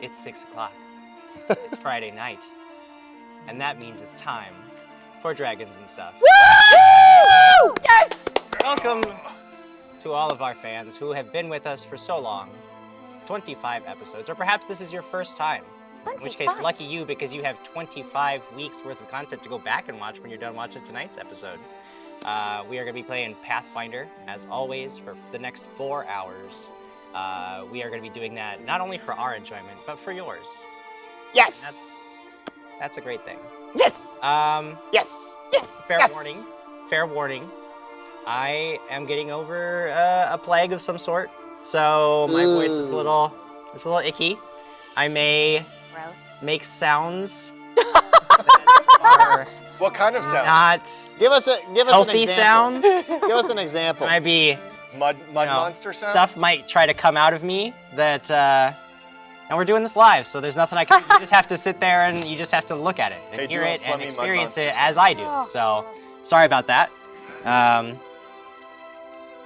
It's 6 o'clock. It's Friday night. And that means it's time for Dragons and Stuff. Woo! Yes! Welcome to all of our fans who have been with us for so long. 25 episodes, or perhaps this is your first time. 25. In which case, lucky you, because you have 25 weeks worth of content to go back and watch when you're done watching tonight's episode. We are going to be playing Pathfinder, as always, for the next 4 hours. We are going to be doing that not only for our enjoyment, but for yours. Yes! That's a great thing. Yes! Yes! Yes! Fair warning. I am getting over a plague of some sort, so my voice is a little icky. I may make sounds that are What kind of sound? not Give us healthy an example. sounds. Give us an example. Might be Mud monster sound? stuff might try to come out of me that, and we're doing this live, so there's nothing I can. You just have to sit there and you just have to look at it and Hey, hear do a it and funny experience mud it monster as I do. So, sorry about that.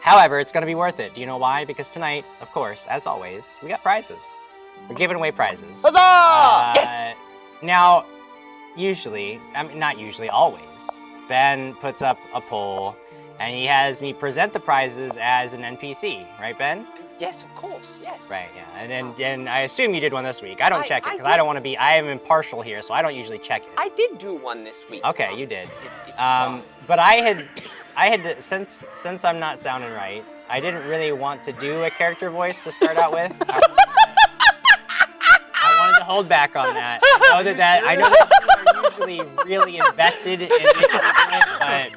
However, it's going to be worth it. Do you know why? Because tonight, of course, as always, we got prizes. We're giving away prizes. Huzzah! Yes! Now, usually, I mean, not usually, always, Ben puts up a poll, and he has me present the prizes as an NPC. Right, Ben? Yes, of course, yes. Right, yeah. And I assume you did one this week. I don't check it, because I don't want to be, I am impartial here, so I don't usually check it. I did do one this week. Okay, you did. But I had since I'm not sounding right, I didn't really want to do a character voice to start out with. I wanted to hold back on that. I know that you are usually really invested in it, but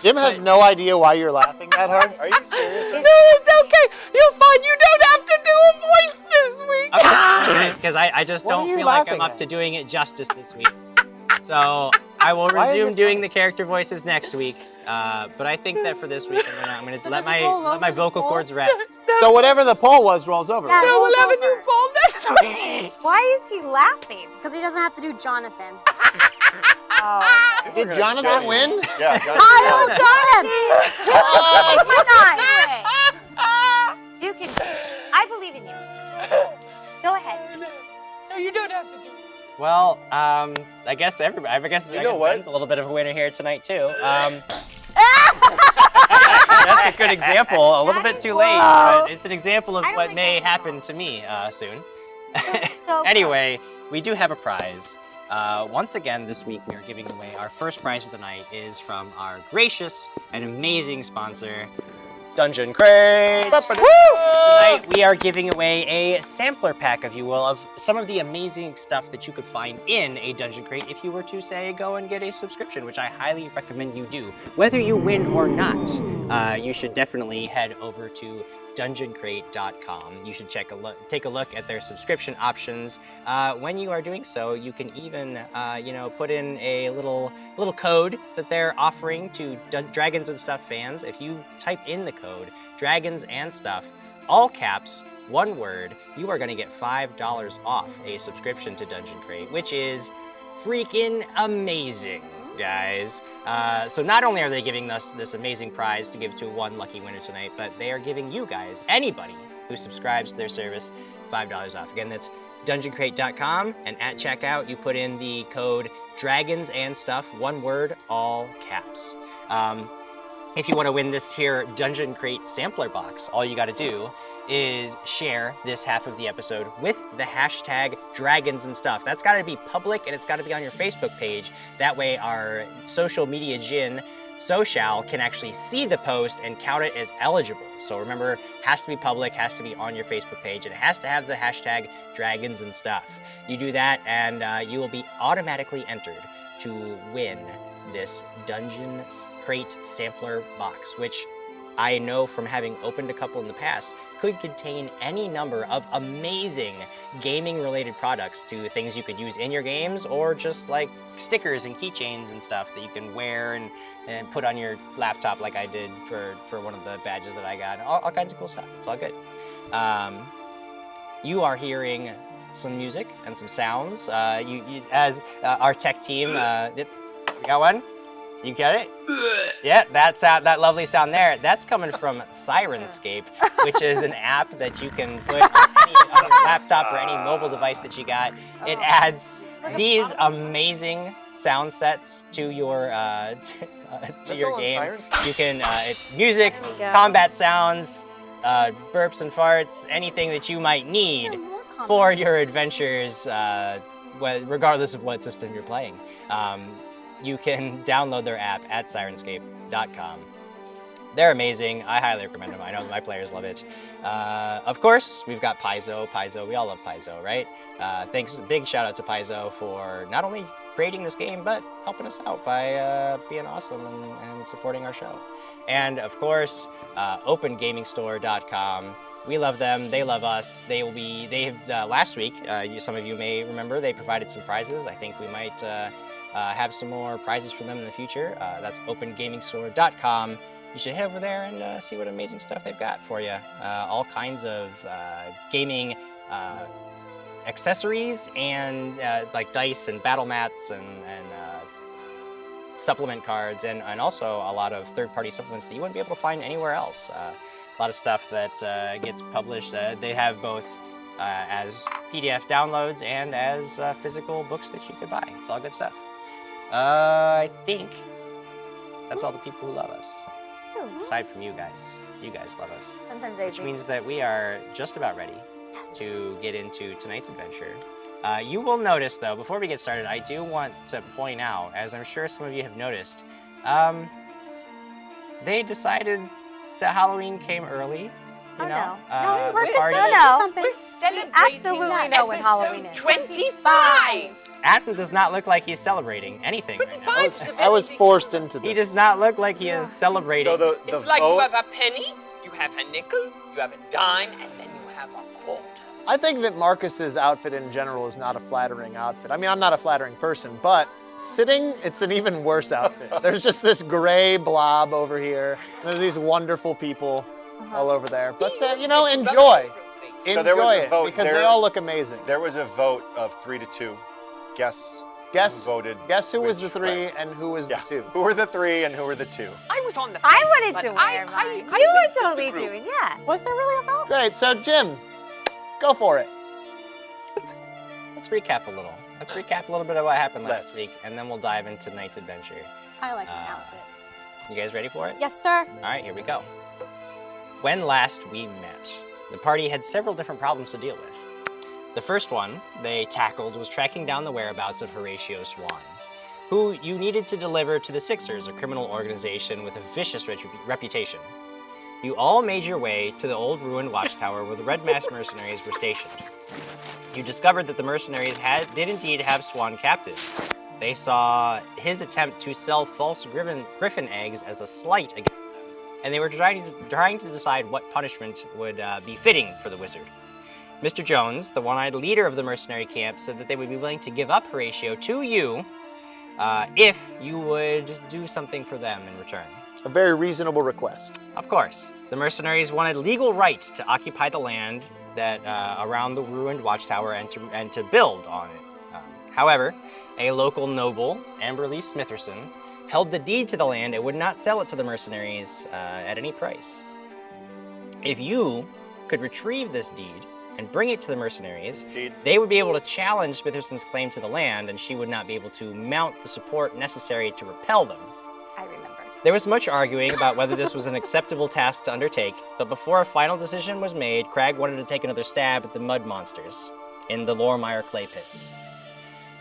Jim has no idea why you're laughing that hard. Are you serious? No, it's okay. You'll find you don't have to do a voice this week. okay, because I just What are don't you feel like I'm laughing up at? to doing it justice this week. So I will Why is resume it doing funny? the character voices next week. But I think that for this week, I'm gonna So let does it roll my over vocal the cords rest. So whatever the poll was rolls over. Yeah. right? No, we'll have a Over. new poll next week. Why is he laughing? Because he doesn't have to do Jonathan. Did Jonathan win? Yeah, Jonathan. Oh, Jonathan! You can. I believe in you. Go ahead. No, you don't have to do it. Well, I guess everybody. I guess know what? Ben's a little bit of a winner here tonight too. That's a good example. A little bit too late, but it's an example of I don't what think may that's happen to me soon. So Anyway, we do have a prize. Once again, this week we are giving away our first prize of the night is from our gracious and amazing sponsor, Dungeon Crate. Tonight we are giving away a sampler pack, if you will, of some of the amazing stuff that you could find in a Dungeon Crate if you were to, say, go and get a subscription, which I highly recommend you do. Whether you win or not, you should definitely head over to dungeoncrate.com. You should take a look at their subscription options. When you are doing so, you can even, put in a little code that they're offering to Dragons and Stuff fans. If you type in the code Dragons and Stuff, all caps, one word, you are going to get $5 off a subscription to Dungeon Crate, which is freaking amazing, guys. So not only are they giving us this amazing prize to give to one lucky winner tonight, but they are giving you guys, anybody who subscribes to their service, $5 off. Again, that's dungeoncrate.com, and at checkout, you put in the code Dragons and Stuff, one word, all caps. If you want to win this here Dungeon Crate sampler box, all you got to do is share this half of the episode with the hashtag Dragons and Stuff. That's got to be public, and it's got to be on your Facebook page. That way our social media djinn, Social, can actually see the post and count it as eligible. So remember, has to be public, has to be on your Facebook page, and it has to have the hashtag Dragons and Stuff. You do that, and you will be automatically entered to win this Dungeon Crate sampler box, which I know from having opened a couple in the past could contain any number of amazing gaming-related products, to things you could use in your games, or just like stickers and keychains and stuff that you can wear and put on your laptop, like I did for one of the badges that I got. All kinds of cool stuff. It's all good. You are hearing some music and some sounds. As our tech team, we got one. You get it? Yeah, that lovely sound there. That's coming from Sirenscape, which is an app that you can put on your laptop or any mobile device that you got. It adds these amazing sound sets to your to your game. You can music, combat sounds, burps and farts, anything that you might need for your adventures, regardless of what system you're playing. You can download their app at sirenscape.com. They're amazing. I highly recommend them. I know my players love it. Of course, we've got Paizo. We all love Paizo, right? Big shout out to Paizo for not only creating this game, but helping us out by being awesome and supporting our show. And of course, opengamingstore.com. We love them. They love us. Last week, some of you may remember, they provided some prizes. I think we might have some more prizes for them in the future. That's opengamingstore.com. You should head over there and see what amazing stuff they've got for you. All kinds of gaming accessories and like dice and battle mats and supplement cards and also a lot of third-party supplements that you wouldn't be able to find anywhere else. A lot of stuff that gets published. They have both as PDF downloads and as physical books that you could buy. It's all good stuff. I think that's all the people who love us. Aside from you guys. You guys love us. Sometimes Which means that we are just about ready to get into tonight's adventure. You will notice, though, before we get started, I do want to point out, as I'm sure some of you have noticed, they decided that Halloween came early. You know? No, we're party- We're celebrating. Absolutely know when Halloween is. 25! Adam does not look like he's celebrating anything right now. I was forced into this. He does not look like he is celebrating. So the It's like vote, you have a penny, you have a nickel, you have a dime, and then you have a quarter. I think that Marcus's outfit in general is not a flattering outfit. I mean, I'm not a flattering person, but sitting, it's an even worse outfit. There's just this gray blob over here. And there's these wonderful people all over there. But, enjoy. So there was Enjoy a it, vote. because they all look amazing. There was a vote of 3-2. Guess who voted. Guess who was the which 3 way. and who was the 2. Who were the 3 and who were the 2? I was on the fence, I wanted but to wear mine. I You went were with the totally group. doing, yeah. Was there really a vote? Great, so Jim, go for it. Let's recap a little. Let's recap a little bit of what happened last Let's. week, and then we'll dive into tonight's adventure. I like my outfit. You guys ready for it? Yes, sir. All right, here we go. When last we met, the party had several different problems to deal with. The first one they tackled was tracking down the whereabouts of Horatio Swann, who you needed to deliver to the Sixers, a criminal organization with a vicious reputation. You all made your way to the old ruined watchtower where the Red Masked Mercenaries were stationed. You discovered that the mercenaries did indeed have Swann captive. They saw his attempt to sell false griffin eggs as a slight against them, and they were trying to decide what punishment would be fitting for the wizard. Mr. Jones, the one-eyed leader of the mercenary camp, said that they would be willing to give up Horatio to you if you would do something for them in return. A very reasonable request. Of course. The mercenaries wanted legal right to occupy the land that around the ruined watchtower and to build on it. However, a local noble, Amberly Smitherson, held the deed to the land and would not sell it to the mercenaries at any price. If you could retrieve this deed and bring it to the mercenaries, they would be able to challenge Smitherson's claim to the land, and she would not be able to mount the support necessary to repel them. I remember. There was much arguing about whether this was an acceptable task to undertake, but before a final decision was made, Crag wanted to take another stab at the mud monsters in the Lormeyer clay pits.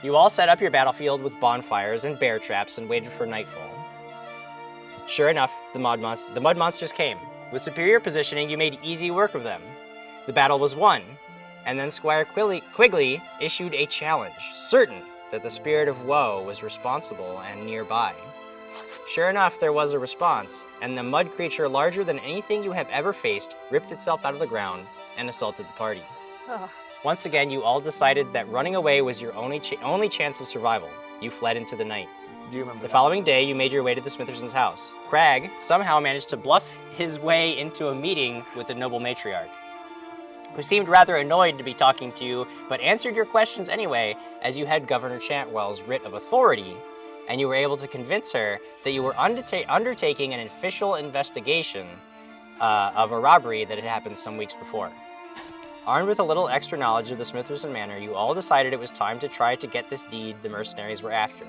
You all set up your battlefield with bonfires and bear traps and waited for nightfall. Sure enough, the mud monsters came. With superior positioning, you made easy work of them. The battle was won, and then Squire Quigley issued a challenge, certain that the spirit of woe was responsible and nearby. Sure enough, there was a response, and the mud creature larger than anything you have ever faced ripped itself out of the ground and assaulted the party. Ugh. Once again, you all decided that running away was your only chance of survival. You fled into the night. Do you remember The that? following day, you made your way to the Smitherson's house. Crag somehow managed to bluff his way into a meeting with the noble matriarch, who seemed rather annoyed to be talking to you, but answered your questions anyway, as you had Governor Chantwell's writ of authority and you were able to convince her that you were undertaking an official investigation of a robbery that had happened some weeks before. Armed with a little extra knowledge of the Smithson Manor, you all decided it was time to try to get this deed the mercenaries were after,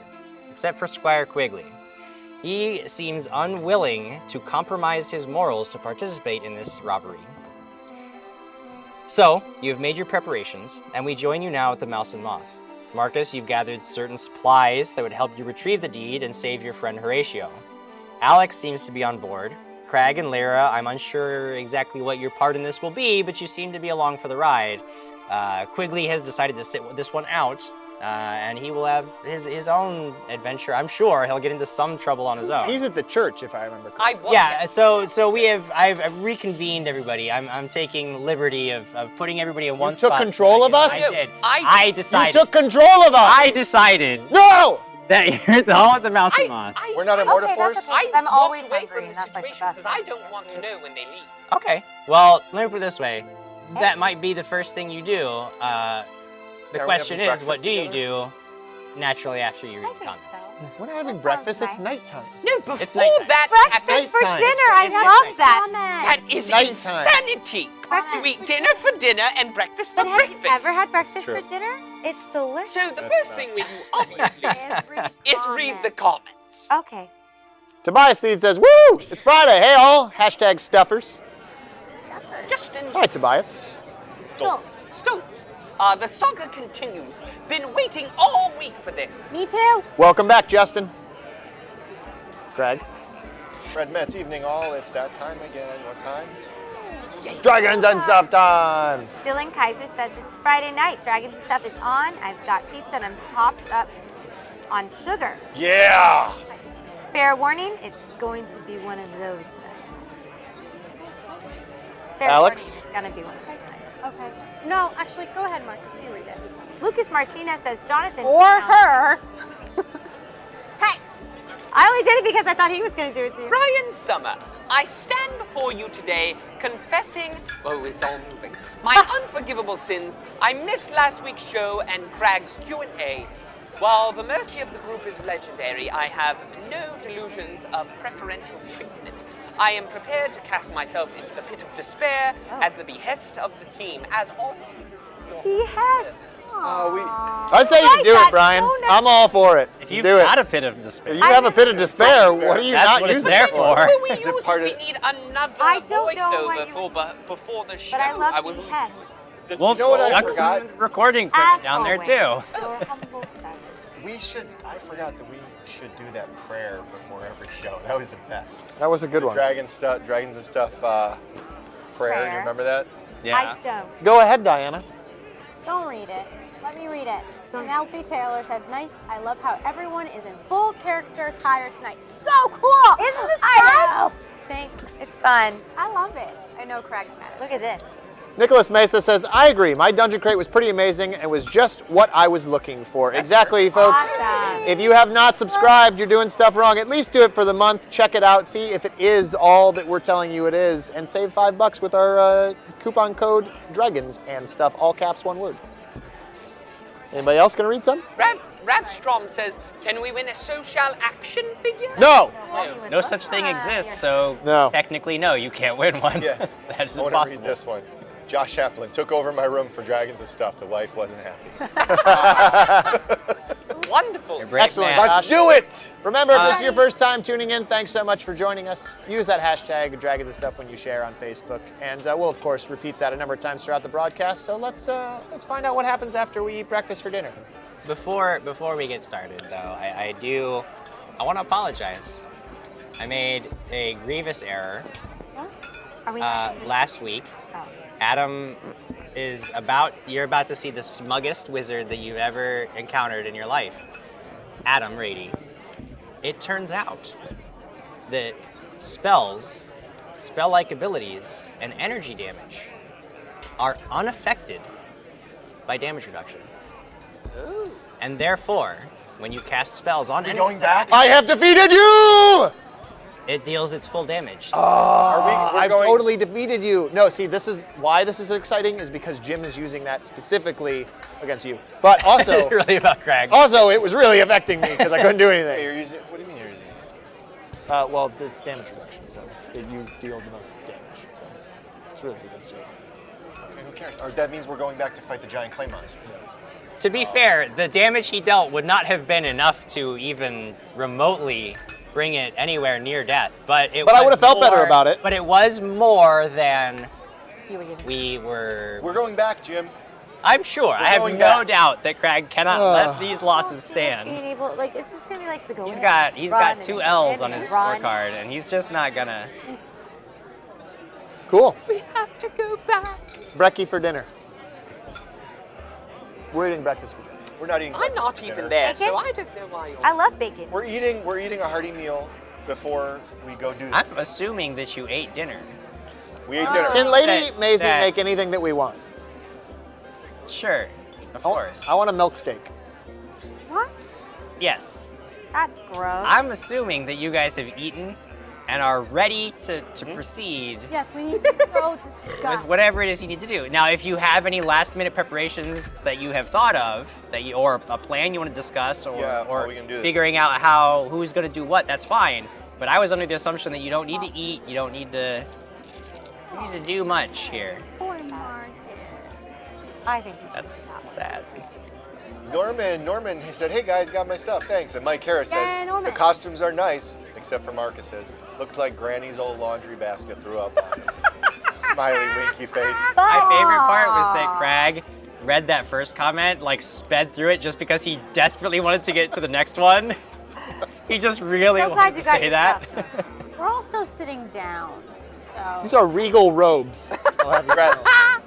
except for Squire Quigley. He seems unwilling to compromise his morals to participate in this robbery. So, you have made your preparations, and we join you now at the Mouse and Moth. Markus, you've gathered certain supplies that would help you retrieve the deed and save your friend Horatio. Alex seems to be on board. Crag and Lyra, I'm unsure exactly what your part in this will be, but you seem to be along for the ride. Quigley has decided to sit this one out, and he will have his own adventure. I'm sure he'll get into some trouble on his own. He's at the church, if I remember correctly. Yeah, so I've reconvened everybody. I'm taking liberty of putting everybody in one spot. You took control of us? I did. I decided. You took control of us! I decided No! that you're at the hall at the Mouse and Moth. We're not at Okay, Mortiforce? that's okay. I'm always hungry, and that's like the best. Because I don't want to know when they leave. Okay. Well, let me put it this way. That might be the first thing you do. The we question having is, what breakfast do you together? do naturally after you read I the think comments? so. We're not having That breakfast, sounds it's nice. nighttime. No, before nighttime. that Breakfast for nighttime. dinner. I love that. That is Nighttime. insanity. Breakfast You eat for dinner for dinner and breakfast for But have breakfast. you ever had breakfast True. for dinner? It's delicious. So the That's first not- thing we do, obviously, is read the comments. Okay. Tobias Steed says, woo! It's Friday. Hey all. Hashtag stuffers. Justin Hi, Tobias. Still. Stoltz. The saga continues. Been waiting all week for this. Me too. Welcome back, Justin. Greg. Red Mets evening all. It's that time again. What time? Dragons and stuff times. Dylan Kaiser says it's Friday night. Dragon's stuff is on. I've got pizza and I'm hopped up on sugar. Yeah! Fair warning, it's going to be one of those nights. Fair Alex? warning, it's gonna be one of those nights. Okay. No, actually, go ahead, Marcus. You read it. Lucas Martinez says Jonathan. Or her. Hey! I only did it because I thought he was gonna do it too. Brian Summer, I stand before you today confessing, oh, it's all moving, my unforgivable sins. I missed last week's show and Craig's Q&A. While the mercy of the group is legendary, I have no delusions of preferential treatment. I am prepared to cast myself into the pit of despair at the behest of the team, as always. He has. I say you like do that it, Brian. so nice. I'm all for it. If you've do it. got a pit of despair, If you have a pit of despair, what are you that's not what it's using there it for. Will we Is it use part it? of- We need another I don't know what voiceover you before the show. But I love will behest. use we'll You know what I chuck forgot? some recording equipment As down there always, too. Your humble servant. I forgot that we should do that prayer before every show. That was the best. That was a good one. Dragons and stuff prayer. You remember that? I don't. Go ahead, Diana. Don't read it. Let me read it. Penelope Taylor says, nice. I love how everyone is in full character attire tonight. So cool. Isn't this I fun? know. Thanks. It's fun. I love it. I know Craig's mad. Look at this. Nicholas Mesa says, I agree. My dungeon crate was pretty amazing and was just what I was looking for. Exactly, folks. Awesome. If you have not subscribed, you're doing stuff wrong. At least do it for the month. Check it out. See if it is all that we're telling you it is. And save $5 with our coupon code DRAGONS and stuff. All caps, one word. Anybody else going to read some? Ravstrom says, can we win a social action figure? No. No such thing exists, so No. technically, no, you can't win one. Yes. That is I want impossible. to read this one. Josh Chaplin took over my room for Dragons and stuff. The wife wasn't happy. Wonderful. You're a brave Excellent. man. Let's do it! Remember, if this is your first time tuning in, thanks so much for joining us. Use that hashtag Dragons and Stuff when you share on Facebook, and we'll of course repeat that a number of times throughout the broadcast. So let's find out what happens after we eat breakfast for dinner. Before we get started, though, I want to apologize. I made a grievous error Are we last week. Oh. Adam you're about to see the smuggest wizard that you've ever encountered in your life. Adam Rady. It turns out that spells, spell-like abilities, and energy damage are unaffected by damage reduction. Ooh. And therefore, when you cast spells on enemies, Going back? I have defeated you! It deals its full damage. Oh, we're I've going- totally defeated you. No, see, this is why this is exciting is because Jim is using that specifically against you. But also, really about Craig. also it was really affecting me because I couldn't do Hey, anything. you're using. What do you mean you're using it? Well, it's damage reduction, so you deal the most damage. So it's really against you. Okay, who cares? Or that means we're going back to fight the giant clay monster. To be fair, the damage he dealt would not have been enough to even remotely bring it anywhere near death. But But I would have felt better about it. But it was more than You were giving. we were. We're going back, Jim. I'm sure. I have going no back. doubt that Craig cannot let these losses See us being stand. able, like, it's just gonna be like the go. He's in, got run, and 2 then L's in on and his run. scorecard, and he's just not gonna. Cool. We have to go back. Brekkie for dinner. We're eating breakfast for dinner. We're not eating. I'm not breakfast for even dinner. there, so Bacon? I don't know why you're. I love bacon. We're eating a hearty meal before we go do this. I'm assuming that you ate dinner. We ate dinner. Can Lady That- Maisie that- make anything that we want? Sure, of course. I want a milk steak. What? Yes. That's gross. I'm assuming that you guys have eaten and are ready to proceed Yes, we need to go discuss. with whatever it is you need to do. Now, if you have any last-minute preparations that you have thought of, or a plan you want to discuss, or, Yeah, how or we can do this. figuring out who's going to do what, that's fine. But I was under the assumption that you don't need to eat, you don't need to do much here. Poor Mark. I think you should. That's stop. sad. Norman, he said, "Hey guys, got my stuff, thanks." And Mike Harris Yay, says, Norman. "The costumes are nice, except for Marcus's. Looks like Granny's old laundry basket threw up on it." Smiley, winky face. My favorite part was that Craig read that first comment, like sped through it just because he desperately wanted to get to the next one. He just really So glad wanted you to got say your that. stuff. We're also sitting down, so. These are regal robes. I'll have you Dress.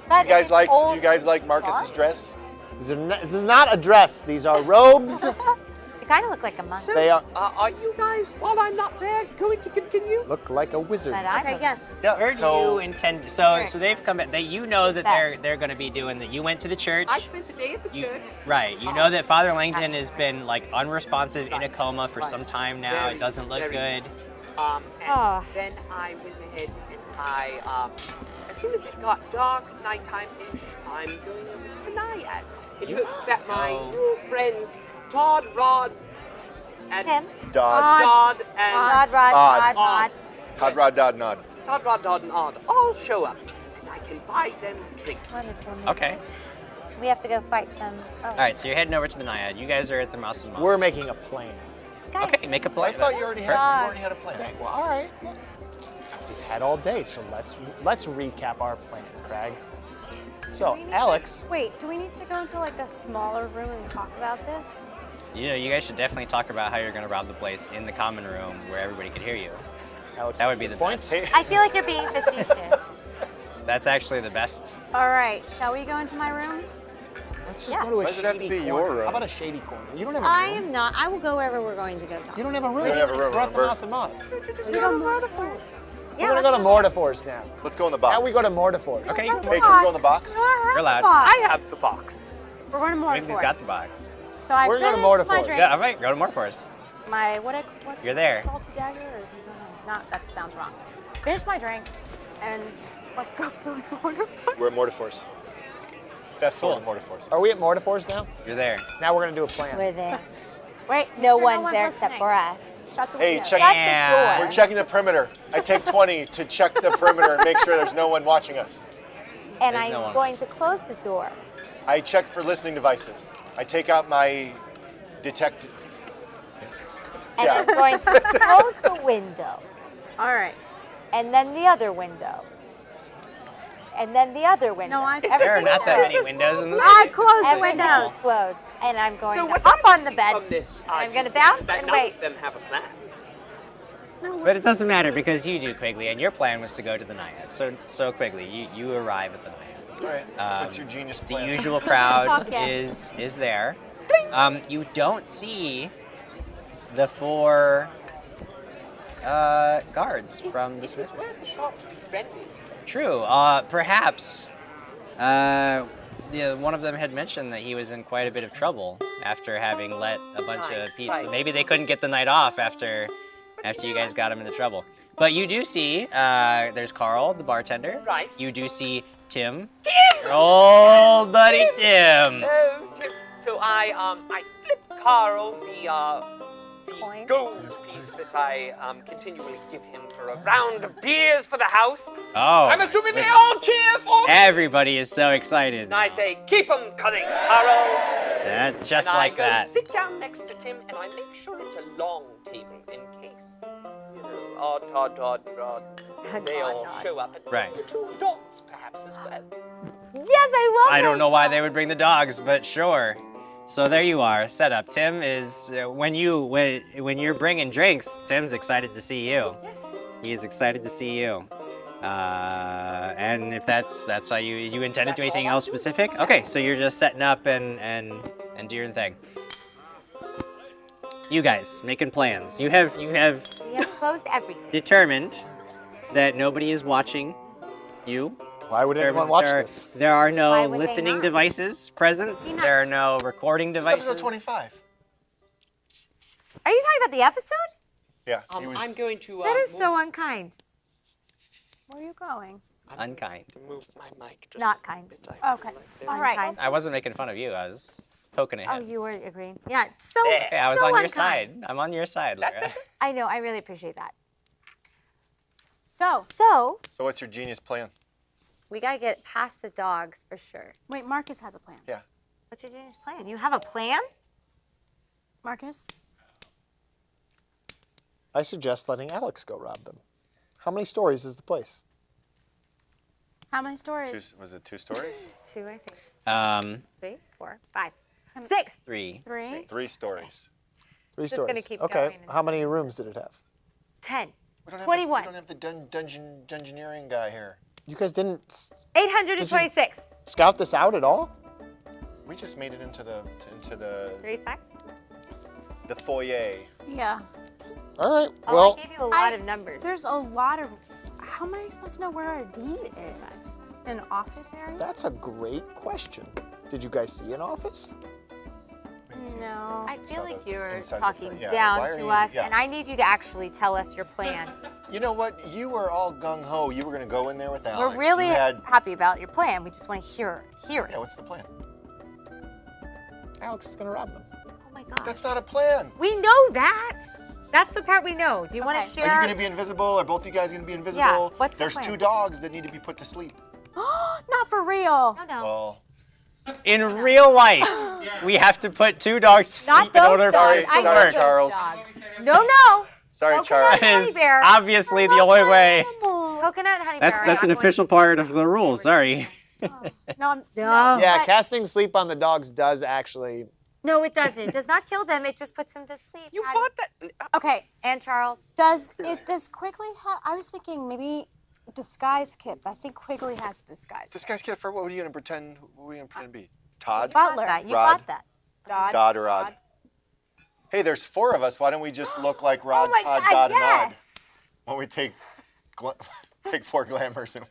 But You guys it's like? old You guys like and Marcus's fun. dress? This is not a dress. These are robes. You kind of look like a monk. They are Are you guys, while I'm not there, going to continue? look like a wizard. But I'm Okay, a- yes. Yeah. Where do So you intend? So they've come back. You know that Yes. they're going to be doing that. You went to the church. I spent the day at the You- church. Right. You know that Father Langdon has been like unresponsive in a coma for some time now. It doesn't look Very. good. And Oh. then I went ahead and as soon as it got dark, nighttime-ish, I'm going over to the Naiad in hopes that my Oh. new friends, Todd, Rod, and Tim. Dodd, Dodd and Rod, Rod, Odd. Rod, Rod. Todd, Rod, Dodd, Nod. Todd, Rod, Dodd, and Odd all show up, and I can buy them drinks. Wonderful. Okay. news. We have to go fight some. Oh. All right. So you're heading over to the Naiad. You guys are at the Mouse and Mom. We're making a plan. Guys, Okay. Make a I play. thought you already had a plan. Well, all right. We've had all day, so let's recap our plan, Craig. So, Alex, Wait, do we need to go into like a smaller room and talk about this? You know, you guys should definitely talk about how you're going to rob the place in the common room where everybody could hear you. Alex, That would be the points. best. Hey, I feel like you're being facetious. That's actually the best. All right, shall we go into my room? Let's just Yeah. go to a Why does it have to shady be corner. your room? How about a shady corner? You don't have a I room. am not. I will go wherever we're going to go, Tom. You don't have a room. don't have a room, We're at the remember? Mouse and Mod. We go to Murderforce. Yeah, We're gonna let's go to Mortiforce now. let's go in the box. Now we go to Mortiforce. Okay. You Hey, can we go in the box? You're allowed. I have the box. We're going to Maybe he's got the Murderforce. box. So I We're gonna finished my Murderforce. drink. Yeah. All right. Go to Morforce. My what's it You're called? there. Salty dagger or not? That sounds wrong. Finish my drink, and let's go to Murderforce. We're at Mortiforce. Fast forward to Mortiforce. Are we at Mortiforce now? You're there. Now we're gonna do a plan. We're there. Wait, No make sure one's there except listening. for us. Shut the Hey, window. check- Shut Yeah. the door. We're checking the perimeter. I take 20 to check the perimeter and make sure there's no one watching us. And There's I'm no one. going to close the door. I check for listening devices. I take out my detect. And Yeah. I'm going to close the window. All right. And then the other window. And then the other window. No, I- There are Everything not that closed. many windows in this. I closed the Everything windows. is closed. And I'm going So to what's hop on the interesting bed. from this I'm going to argument bounce is that and none wait. of them have a plan. But it doesn't matter because you do, Quigley, and your plan was to go to the Naiad. So Quigley, you arrive at the Naiad. All right. Um, What's your genius The plan? usual crowd yeah. is there. You don't see the 4 guards from the Smith. Worth a shot to be friendly. True. Perhaps one of them had mentioned that he was in quite a bit of trouble after having let a bunch Right, of people. So right. maybe they couldn't get the night off after you guys got him into trouble. But you do see, there's Carl, the bartender. Right. You do see Tim. Tim! Oh, buddy Tim. Oh, Tim. So I flip Carl the Coin? gold piece that I continually give him for a round of beers for the house. Oh. I'm assuming they all cheer for me. Everybody is so excited. And I say, keep 'em coming, Carl. That's just and like I go that. sit down next to Tim, and I make sure it's a long table in case, Todd, Rod, they all show up. And Right. the two dogs, perhaps, as well. Yes, I love I don't those know why songs. they would bring the dogs, but sure. So there you are, set up. Tim is when you're bringing drinks. Tim's excited to see you. Yes. He is excited to see you. And if that's how you intended to do anything else specific? Okay, so you're just setting up and do your thing. You guys making plans. You have We have closed everything. determined that nobody is watching you. Why would anyone watch this? There are Why no would they listening not? devices present. There are no recording It's devices. episode 25. Are you talking about the episode? Yeah, he was. I'm going to That is so unkind. Where are you going? Unkind. move my mic. Just Not kind. Okay. All right. Unkind. I wasn't making fun of you. I was poking at Oh, him. you were agreeing. Yeah, so Hey, I was so on your unkind. side. I'm on your side, Lyra. I know, I really appreciate that. So, So, So what's your genius plan? we gotta get past the dogs for sure. wait, Marcus has a plan. Yeah. What's your genius plan? You have a plan? Marcus? I suggest letting Alex go rob them. How many stories is the place? How many stories? Was it 2 stories? 2, I think. 3, 4, 5, 6. 3. 3? 3 stories. 3 Just stories. gonna keep okay. going How many rooms did it have? 10. We don't have 21. we don't have the dungeoneering guy here. You guys didn't 826. scout this out at all? We just made it into the 35. the foyer. Yeah. All right. Oh, Well, I gave you a lot of numbers. There's a lot of. How am I supposed to know where our deed is? An office area? that's a great question. Did you guys see an office? No. I feel saw like the you're inside the talking front. Yeah, down why are to you- us, yeah. and I need you to actually tell us your plan. You know what? You were all gung ho. You were gonna go in there with Alex. We're really You had, happy about your plan. We just want to hear it. yeah. What's the plan? Alex is gonna rob them. Oh my God. That's not a plan. We know that. That's the part we know. Do you want Okay. to Are share? you gonna be invisible? Are both you guys gonna be invisible? what's the There's plan? 2 dogs that need to be put to sleep. Not for real. No, no. Well, In real life, we have to put 2 dogs to Not sleep in those order for dogs. it I to know work. those Charles. dogs. No. sorry, Coconut Charles. That is Honey bear. obviously the only way. Coconut honey bear. That's an official part of the rules. Sorry. No, I'm. No. Yeah, But- casting sleep on the dogs does actually. No, it doesn't. It does not kill them. It just puts them to sleep. You Patty. bought that. Okay. And Charles. Does Quigley have? I was thinking maybe disguise kit. But I think Quigley has disguise. This guy's kid for what? What are you gonna pretend? Who are you gonna pretend to be? Todd? Butler. You Rod. bought that. Dodd or Rod? Hey, there's 4 of us. Why don't we just look like Rod, Oh my Todd, God! Dodd, and Odd? Yes. Why don't we take 4 glamours and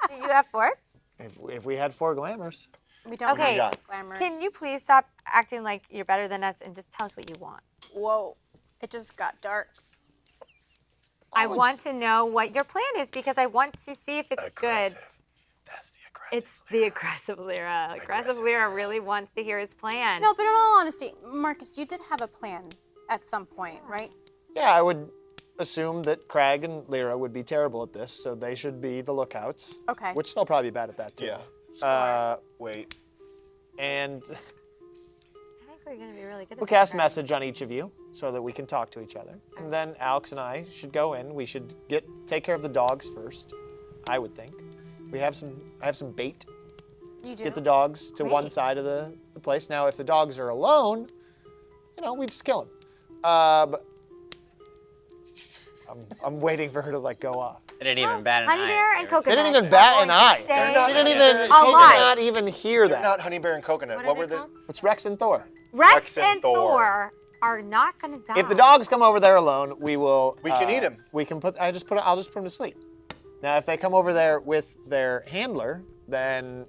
Do you have 4? If we had 4 glamours. We don't. Okay. got? Glamours. Can you please stop acting like you're better than us and just tell us what you want? Whoa! It just got dark. I want to know what your plan is because I want to see if it's good. That's the aggressive. It's the aggressive Lyra. Aggressive Lyra really wants to hear his plan. No, but in all honesty, Marcus, you did have a plan at some point, right? Yeah, I would assume that Crag and Lyra would be terrible at this, so they should be the lookouts. Okay. Which they'll probably be bad at that too. Yeah. Wait. And I think we're going to be really good at we'll this, cast Greg. message on each of you so that we can talk to each other. And then Alex and I should go in. We should take care of the dogs first, I would think. I have some bait. You do. Get the dogs to one Bait. side of the place. Now, if the dogs are alone, we just kill them. But I'm waiting for her to go off. They didn't even bat an Honey eye. bear and They coconut. didn't even bat an eye. She didn't even. She did not even hear They're that. not Honey Bear and Coconut. What are were they the? called? It's Rex and Thor. Rex and and Thor. Thor are not going to die. If the dogs come over there alone, we will. We can eat 'em. We can put. I'll just put them to sleep. Now, if they come over there with their handler, then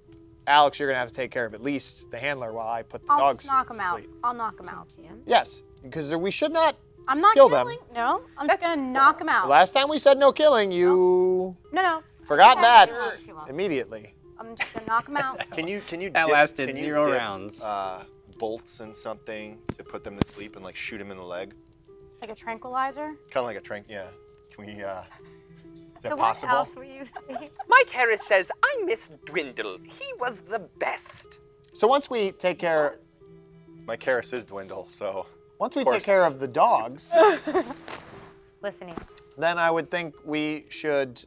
Alex, you're gonna have to take care of at least the handler while I put the I'll dogs just knock to him out. sleep. I'll knock him out. Yes, because we should not I'm not Kill them. killing. No, I'm just gonna knock them out. Last time we said no killing, you No. forgot Okay. that She won't. immediately. I'm just gonna knock them out. Can you That dip- lasted can you 0 dip, rounds. bolts in something to put them to sleep and like shoot them in the leg? Like a tranquilizer. Kind of like a trank. Yeah. Can we? Is that So possible? what else were you saying? Mike Harris says, I miss Dwindle. He was the best. So once we take care, My Karis is Dwindle, so. once we Of course. take care of the dogs, Listening. then I would think we should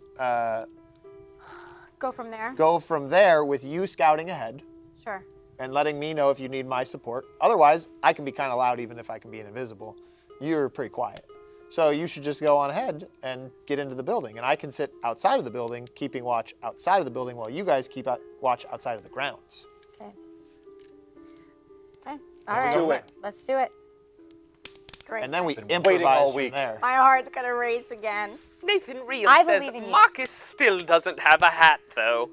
Go from there. go from there with you scouting ahead Sure. and letting me know if you need my support. Otherwise, I can be kind of loud even if I can be invisible. You're pretty quiet. So you should just go on ahead and get into the building. And I can sit outside of the building, keeping watch outside of the building while you guys keep watch outside of the grounds. Okay. Okay. All Let's right. do it. Let's do it. Great. And then we Been improvise waiting all from week. there. My heart's gonna race again. Nathan Reel I says believe in you. Marcus still doesn't have a hat, though.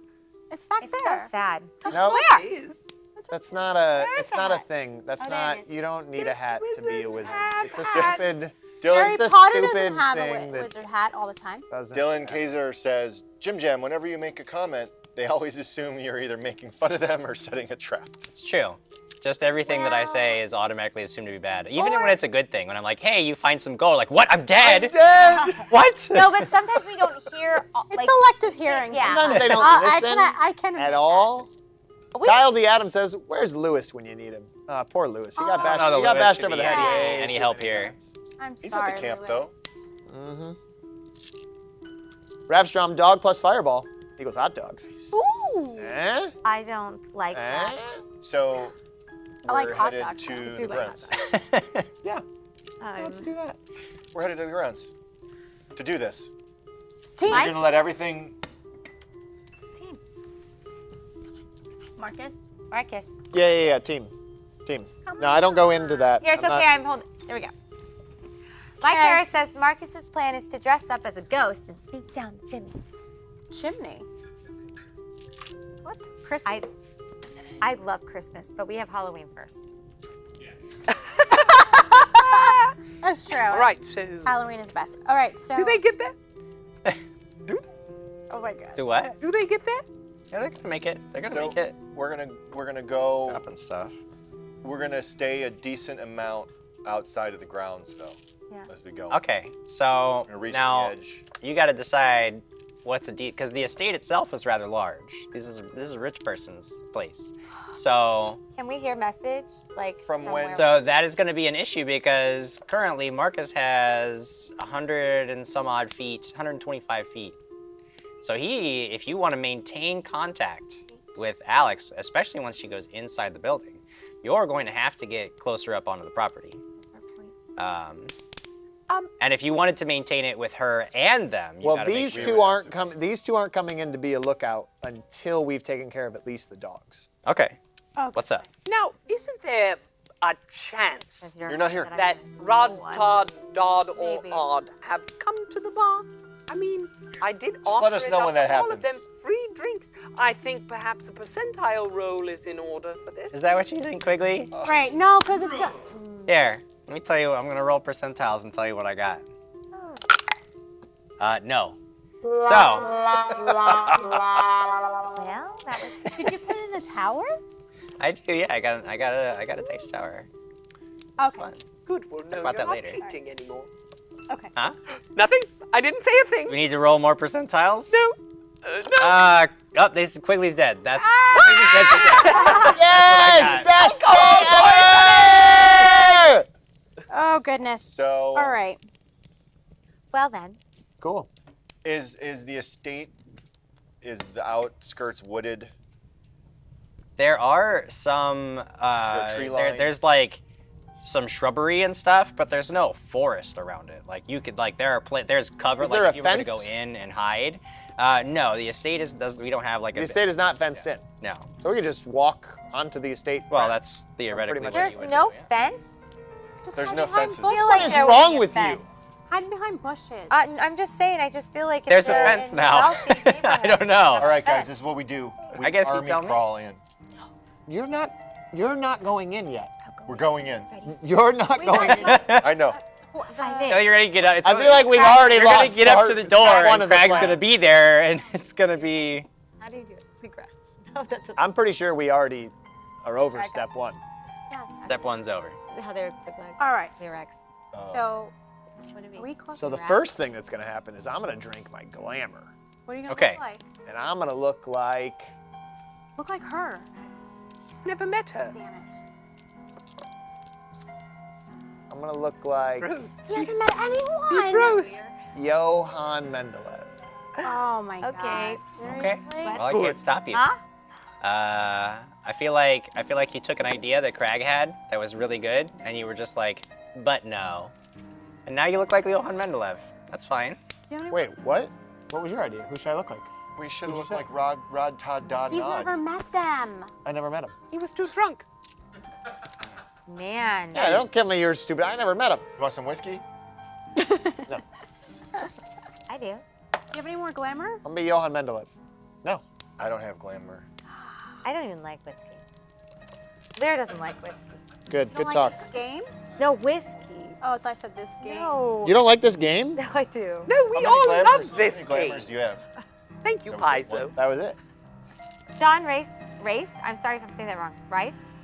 It's back It's there. so sad. Nope. It is. That's not a. Where's It's not a that? thing. That's Oh, there not. it is. You don't need a hat to be a Wizards wizard. have It's a hats. stupid. Harry It's a Potter stupid doesn't have a thing that wizard hat all the time. doesn't. Dylan Kaiser says, JimJam, whenever you make a comment, they always assume you're either making fun of them or setting a trap. It's true. Just everything that I say is automatically assumed to be bad. Even when it's a good thing. When I'm like, hey, you find some gold. Like, what? I'm dead? Dead! What? No, but sometimes we don't hear. It's Like, selective hearing. Yeah. Sometimes they don't I listen can at admit all. we- Kyle D. Adams says, "Where's Lewis when you need him?" Poor Lewis. He got bashed. Not a He got Lewis bashed could over be the head. any- any too help many here. times. I'm He's at sorry, the camp, Lewis. Ravstrom, dog plus fireball equals hot dogs. Ooh. Eh? I don't like Eh? that. So, I like we're hot headed dogs, though. I to do the like grounds. Yeah. Let's do that. We're headed to the grounds to do this. Team. We're gonna let everything. Team. Marcus. Marcus. Yeah. Team. No, I don't go into that. Here, it's I'm okay. not- I'm holding. There we go. Mike Okay. Harris says Marcus's plan is to dress up as a ghost and sneak down the chimney. Chimney. What? Christmas. I love Christmas, but we have Halloween first. That's true. All right, so Halloween is best. All right, so. do they get there? Oh my god. Do what? Do they get there? Yeah, they're gonna make it. They're gonna So make it. we're gonna go. Up and stuff. We're gonna stay a decent amount outside of the grounds though, Yeah. as we go. Okay, so We're gonna reach now the edge. you got to decide what's a deep, because the estate itself is rather large. This is a rich person's place. So Can we hear message? Like From when- where- So that is going to be an issue because currently Marcus has 100 and some odd feet, 125 feet. So if you want to maintain contact with Alex, especially once she goes inside the building, you're going to have to get closer up onto the property. And if you wanted to maintain it with her and them, you Well, gotta make these sure- two aren't coming. These two aren't coming in to be a lookout until we've taken care of at least the dogs. Okay. Okay. What's up? Now, isn't there a chance Says You're not here. I'm that gonna steal Rod, one. Todd, Dodd, or Maybe. Odd have come to the bar? I mean, I did offer let us it know up when that to all of happens. them free drinks. I think perhaps a percentile roll is in order for this. Is that what you think, Quigley? Right, no, because it's good. Here, let me tell you, I'm gonna roll percentiles and tell you what I got. No. So, Well, that was. Did you put it in a tower? I do, yeah, I got a dice tower. Okay. Fun. Good, well, no, about you're that not later. cheating anymore. Okay. Huh? Nothing? I didn't say a thing. We need to roll more percentiles? No. No. Quigley's dead. That's Ah! Quigley's dead. Yes, That's best day ever! Oh goodness. So, All right. Well then. Cool. is the estate, is the outskirts wooded? There are some. tree line? There's like some shrubbery and stuff, but there's no forest around it. Like you could there's cover. Is like there if a you were to fence? go in and hide. No, the estate we don't have like The a. estate is not fenced in, No. so we can just walk onto the estate. Well, that's theoretically much what There's you would no do, yeah. fence. Just There's hide no behind fences. I feel bushes. like What is there would wrong be a with you? fence. Hide behind bushes. I'm just saying. I just feel like if There's a they're fence in now. wealthy I neighborhoods, don't know. All right, guys, fence. this is what we do. We I guess you army tell me. crawl in. You're not going in yet. We're going in. You're not going in. I know. No, you're gonna get up. It's I feel like we've already you're lost gonna get up to the door, one and of the Craig's plan. gonna be there, and it's gonna be. How do you do it? We grab. No, that's I'm pretty sure we already are over step 1. Yes. Step 1's over. how they're the flags. All right. The Rex. So, What do are we close? So the to first thing that's going to happen is I'm going to drink my glamour. What are you gonna Okay. look like? And I'm going to look like... Look like her. He's never met her. Damn it. I'm going to look like Rose. He hasn't met anyone. Rose. Johann Mendeleev. Oh my Okay. God. Okay. Seriously? Well, I can't stop you. Huh? I feel like you took an idea that Crag had that was really good, and you were just like, but no. And now you look like Johann Mendeleev. That's fine. Do you have any- Wait, what? What was your idea? Who should I look like? We should Who'd you look say? like Rod Todd Dodd He's Nod. never met them. I never met him. He was too drunk. Man. Yeah, don't kill me, you're stupid. I never met him. You want some whiskey? No. I do. Do you have any more glamour? I'm going to be Johann Mendeleev. No. I don't have glamour. I don't even like whiskey. Blair doesn't like whiskey. Good, You good don't talk. like this game? No whiskey. Oh, I thought I said this game. No. You don't like this game? No, I do. No, we How all many love glamours- this How many game. glamours do you have? Thank you, No, Paizo. That was it. John raced. I'm sorry if I'm saying that wrong. Raced?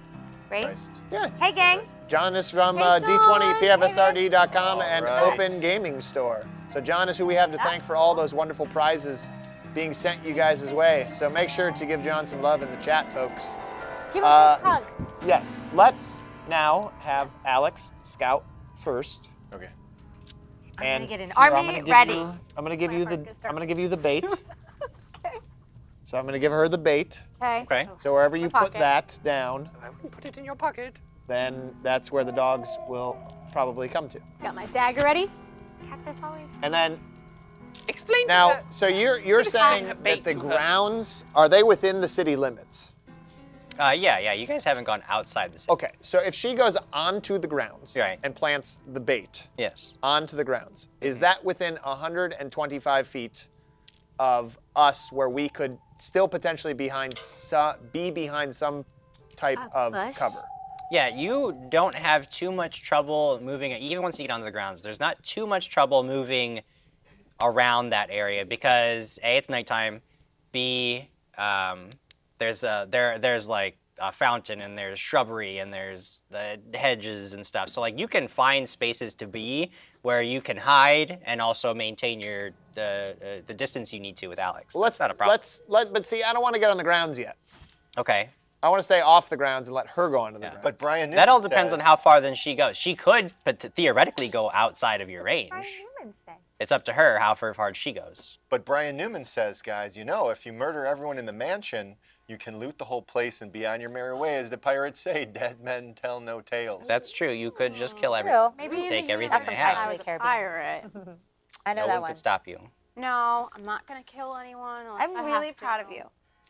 Christ. Yeah. Hey, gang. John is from Hey, John. D20pfsrd.com All and right. Open Gaming Store. So John is who we have to thank for all those wonderful prizes being sent you guys' way. So make sure to give John some love in the chat, folks. Give him a big hug. Yes, let's now have Alex scout first. Okay. I'm gonna get an here, I'm army gonna give ready. you- I'm gonna give My you part's the gonna start I'm gonna give you the bait. Okay. So I'm gonna give her the bait. Okay. Okay. So wherever you put pocket. that down, I wouldn't put it in your pocket. then that's where the dogs will probably come to. Got my dagger ready. Catch a falling star. And then Explain to now, her. so you're saying a that bait the to her. grounds are they within the city limits? Yeah. You guys haven't gone outside the city. Okay, so if she goes onto the grounds Right. and plants the bait Yes. onto the grounds, is that within 125 feet of us where we could still potentially be behind some type A of bush? cover? Yeah, you don't have too much trouble moving, even once you get onto the grounds, there's not too much trouble moving around that area because A, it's nighttime, B, there's like a fountain and there's shrubbery and there's the hedges and stuff. So like you can find spaces to be where you can hide and also maintain the distance you need to with Alex. Well, That's not a problem. But see, I don't want to get on the grounds yet. Okay. I want to stay off the grounds and let her go onto the grounds. But Brian Newman That all depends says, on how far then she goes. She could, but theoretically, go outside of your range. Brian Newman say. It's up to her how far she goes. But Brian Newman says, guys, if you murder everyone in the mansion, you can loot the whole place and be on your merry way. As the pirates say, dead men tell no tales. That's true. You could just kill everyone. Maybe in Take the everything universe they from have. I was a Caribbean. pirate. I know No that one one. could stop you. No, I'm not gonna kill anyone. Unless I'm I really have to. proud of you.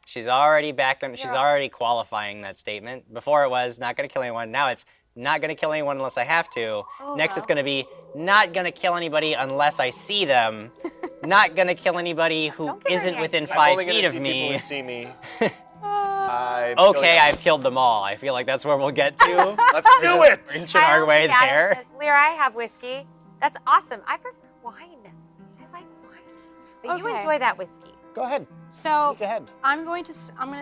She's already back on. She's Yeah. already qualifying that statement. Before it was not going to kill anyone. Now it's not going to kill anyone unless I have to. Next it's going to be not going to kill anybody unless I see them. Not going to kill anybody who Don't give her isn't any within ideas. I'm 5 only gonna feet of see people me. who see me. Okay, I've killed them all. I feel like that's where we'll get to. Let's do it! Inching our way Adam there. Says, Lear, I have whiskey. That's awesome. I prefer wine. I like wine. But you Okay. enjoy that whiskey. Go ahead. So Sneak ahead. I'm going to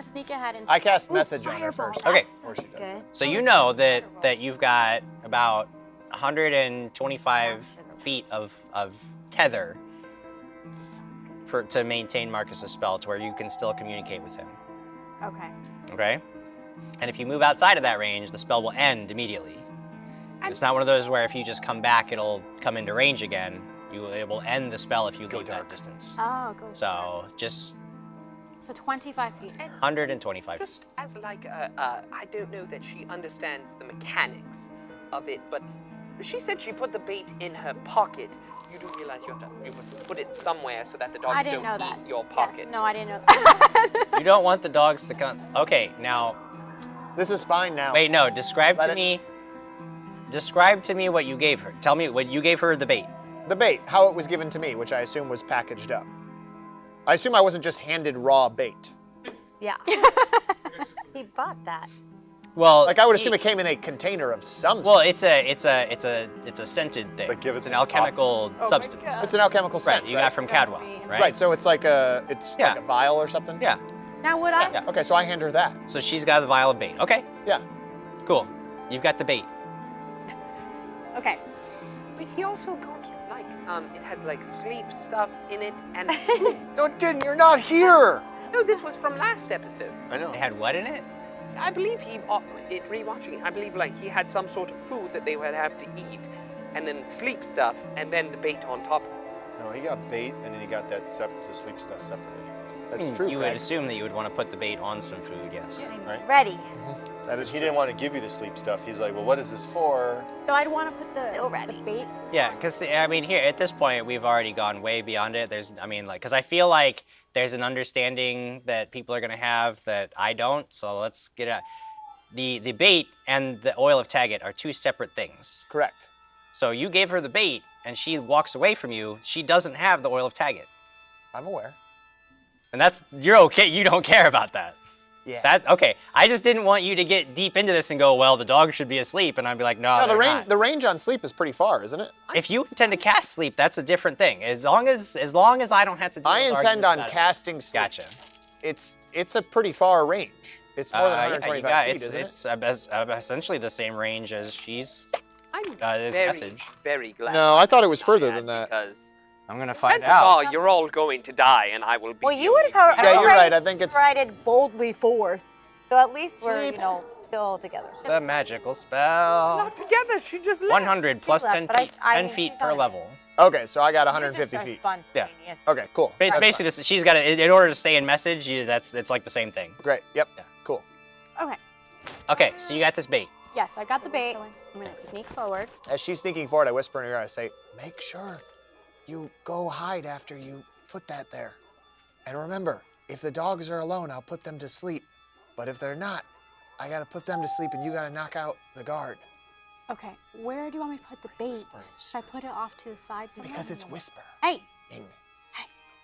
sneak ahead and. I cast Ooh, message on her fireball. first. Okay. Before she does Good. that. So you know that you've got about 125 feet of tether to maintain Markus's spell to where you can still communicate with him. Okay. Okay? And if you move outside of that range, the spell will end immediately. It's not one of those where if you just come back, it'll come into range again. It will end the spell if you leave that distance. Oh, go. So just So 25 feet. 125. Just as like, I don't know that she understands the mechanics of it, but she said she put the bait in her pocket. You do realize you have to put it somewhere so that the dogs I didn't don't know eat that. your pocket. Yes. No, I didn't know that. You don't want the dogs to come. Okay, now This is fine now. wait. No, describe Let to it- me. Describe to me what you gave her. Tell me what you gave her the bait. The bait, how it was given to me, which I assume was packaged up. I assume I wasn't just handed raw bait. Yeah. He bought that. Well, Like I would assume it came in a container of some sort. Well, it's a scented thing. Like, give it it's an some alchemical my substance. God. It's an alchemical scent, Right, you got from Cadwell, right? Right, so it's like a Yeah. vial or something? Yeah. Now would I? Yeah. Okay, so I hand her that. So she's got the vial of bait. Okay, Yeah. cool. You've got the bait. Okay. But he also got like it had like sleep stuff in it, and No, it didn't. You're not here. no, this was from last episode. I know. They had what in it? I believe rewatching it, I believe like he had some sort of food that they would have to eat, and then sleep stuff, and then the bait on top of it. No, he got bait, and then he got the sleep stuff separately. That's You would assume that you would want to put the bait on some food, yes. right. Ready. That is He didn't want to give you the sleep stuff. He's like, well, what is this for? So I'd want to put Still the ready. bait. Yeah, because I mean, here at this point, we've already gone way beyond it. Because I feel like there's an understanding that people are gonna have that I don't. So let's get out. The bait and the oil of Taggart are two separate things. correct. So you gave her the bait, and she walks away from you. She doesn't have the oil of Taggart, I'm aware. and you're okay. You don't care about that. Yeah. Okay. I just didn't want you to get deep into this and go, well, the dog should be asleep, and I'd be like, no, No, they're not. the range on sleep is pretty far, isn't it? If you intend to cast sleep, that's a different thing. As long as I don't have to deal I with intend arguments on about it. casting sleep. Gotcha. It's a pretty far range. It's more than Yeah, 125 feet, isn't it? it's essentially the same range as she's. I'm This very, message. very glad. No, I thought it was further than that. Because I'm gonna find chances out. are you're all going to die, and I will be. Well, you would have Yeah, you're already right, I think it's- strided boldly forth. So at least we're, Sleep. still together. The magical spell. Not together. She just left. 100 plus left, 10 but feet, I 10 mean, feet she's per on it. level. Okay, so I got 150 feet. Yeah. Okay, cool. But it's That's basically this. She's got to, in order to stay in message. It's like the same thing. fine. Great. Yep. Yeah. Cool. Okay. Okay, so you got this bait. Yes, I got the bait. I'm gonna sneak forward. As she's sneaking forward, I whisper in her ear. I say, "Make sure you go hide after you put that there. And remember, if the dogs are alone, I'll put them to sleep. But if they're not, I gotta put them to sleep, and you gotta knock out the guard Okay, where do you want me to put the bait? Whisper. Should I put it off to the side somewhere? because it's whisper. Hey, Ing.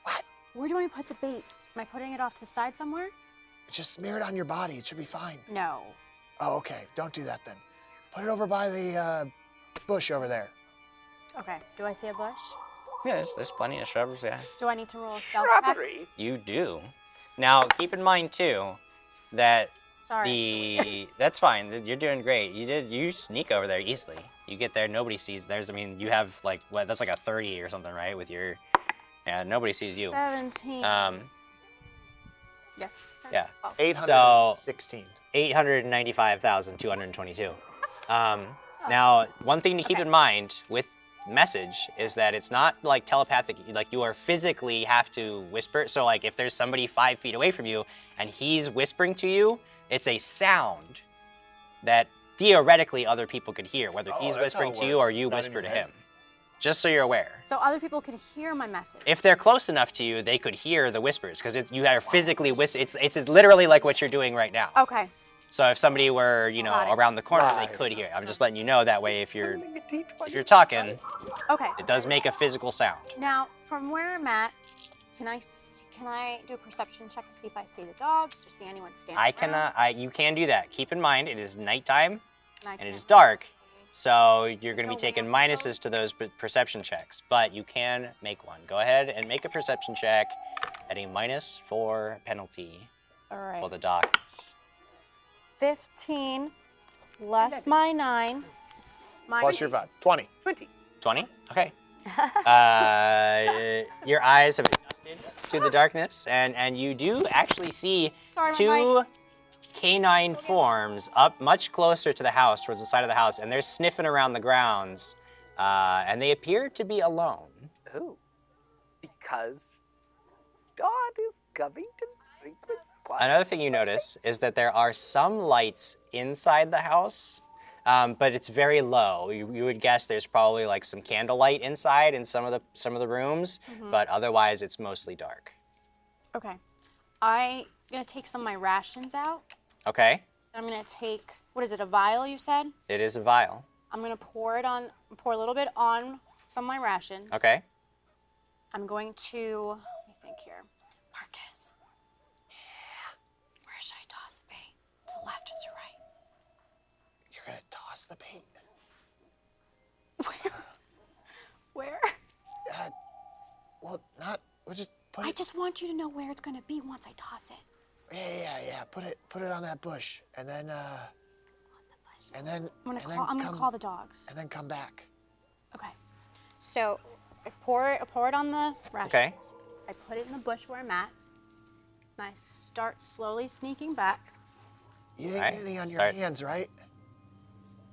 what? Where do you want me to put the bait? Am I putting it off to the side somewhere? Just smear it on your body. It should be fine. No. Oh, okay. Don't do that then. Put it over by the bush over there. Okay, do I see a bush? Yeah, there's plenty of shrubs. Yeah, Do I need to roll a stealth check? Shrubbery. you do. Now keep in mind too that Sorry. that's fine. You're doing great. You sneak over there easily. You get there, nobody sees. You have like what? That's like a 30 or something, right? With your, yeah, nobody sees you. 17. Yes. Yeah. Oh. 816. 895,222. Now, one thing to keep in mind with message is that it's not like telepathic. Like you are physically have to whisper. So like if there's somebody 5 feet away from you and he's whispering to you, it's a sound that theoretically other people could hear, whether he's that's how whispering it to you or works. you It's not in whisper your to head. him. Just so you're aware. So other people could hear my message. If they're close enough to you, they could hear the whispers because you are physically it's literally like what you're doing right now. Okay. So if somebody were, Got it. around the corner, Live. they could hear it. I'm just letting you know that way if you're talking, Okay. it does make a physical sound. Now, from where I'm at, can I do a perception check to see if I see the dogs or see anyone standing around? You can do that. Keep in mind, it is nighttime And I and it can't is dark, see. so you're going to be No taking lamp minuses to those perception checks, but you can make one. Go ahead and make a perception check at a -4 penalty All right. for the darkness. 15 plus my 9. Plus your 5. 20. 20. 20? Okay. Your eyes have adjusted to the darkness, and you do actually see Sorry, my two canine forms up much closer to the house, towards the side of the house, and they're sniffing around the grounds, and they appear to be alone. Oh. Because God is coming to drink with squad. Another thing you notice is that there are some lights inside the house, but it's very low. You would guess there's probably like some candlelight inside in some of the rooms, but otherwise it's mostly dark. Okay. I'm going to take some of my rations out. Okay, I'm going to take, what is it, a vial you said? it is a vial. I'm going to pour a little bit on some of my rations. Okay. I'm going to, let me think here. Markus. Yeah. Where should I toss the bait? To the left or to the right? You're gonna toss the bait. Where? We'll just put I it. just want you to know where it's gonna be once I toss it. Yeah. Put it on that bush, and then I'm gonna call the dogs. and then come back. Okay. So I pour it on the rations. Okay. I put it in the bush where I'm at. And I start slowly sneaking back. You didn't Alright, get any on your start. hands, right?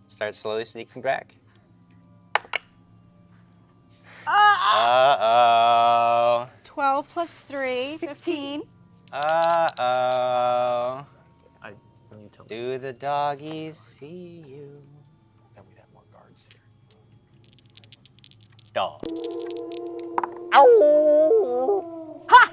Start slowly sneaking back. Ah! Uh-oh. 12 plus 3, 15. Uh-oh. When you tell me, Do the doggies see you? then we'd have more guards here. Dogs. Ha!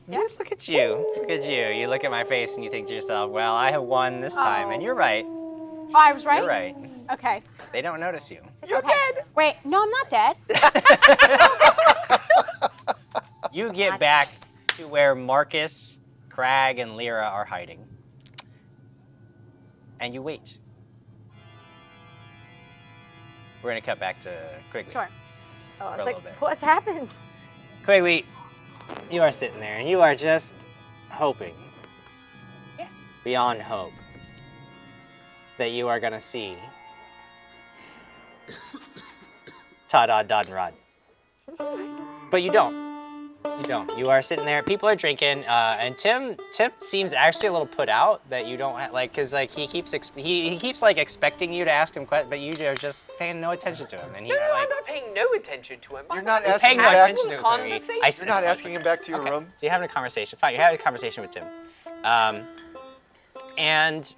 Yes, look at you. Look at you. You look at my face and you think to yourself, well, I have won this time. And you're right. Oh, I was right? You're right. Okay. They don't notice you. You're dead. Wait, no, I'm not dead. You get back to where Markus, Crag, and Lyra are hiding. And you wait. We're going to cut back to Quigley. Sure. Oh, I For was a like, little bit. what happens? Quigley, you are sitting there and you are just hoping. Yes. Beyond hope. That you are going to see Ta-da, Dod, and Rod. But you don't. You don't. You are sitting there. People are drinking, and Tim seems actually a little put out that you don't like, cause like he keeps like expecting you to ask him questions, but you are just paying no attention to him, and he's No, like, I'm not paying no attention to him. You're not paying asking no him back. attention to him. Conversation. You're not asking him back to your Okay. room. So you're having a conversation. Fine, you're having a conversation with Tim, and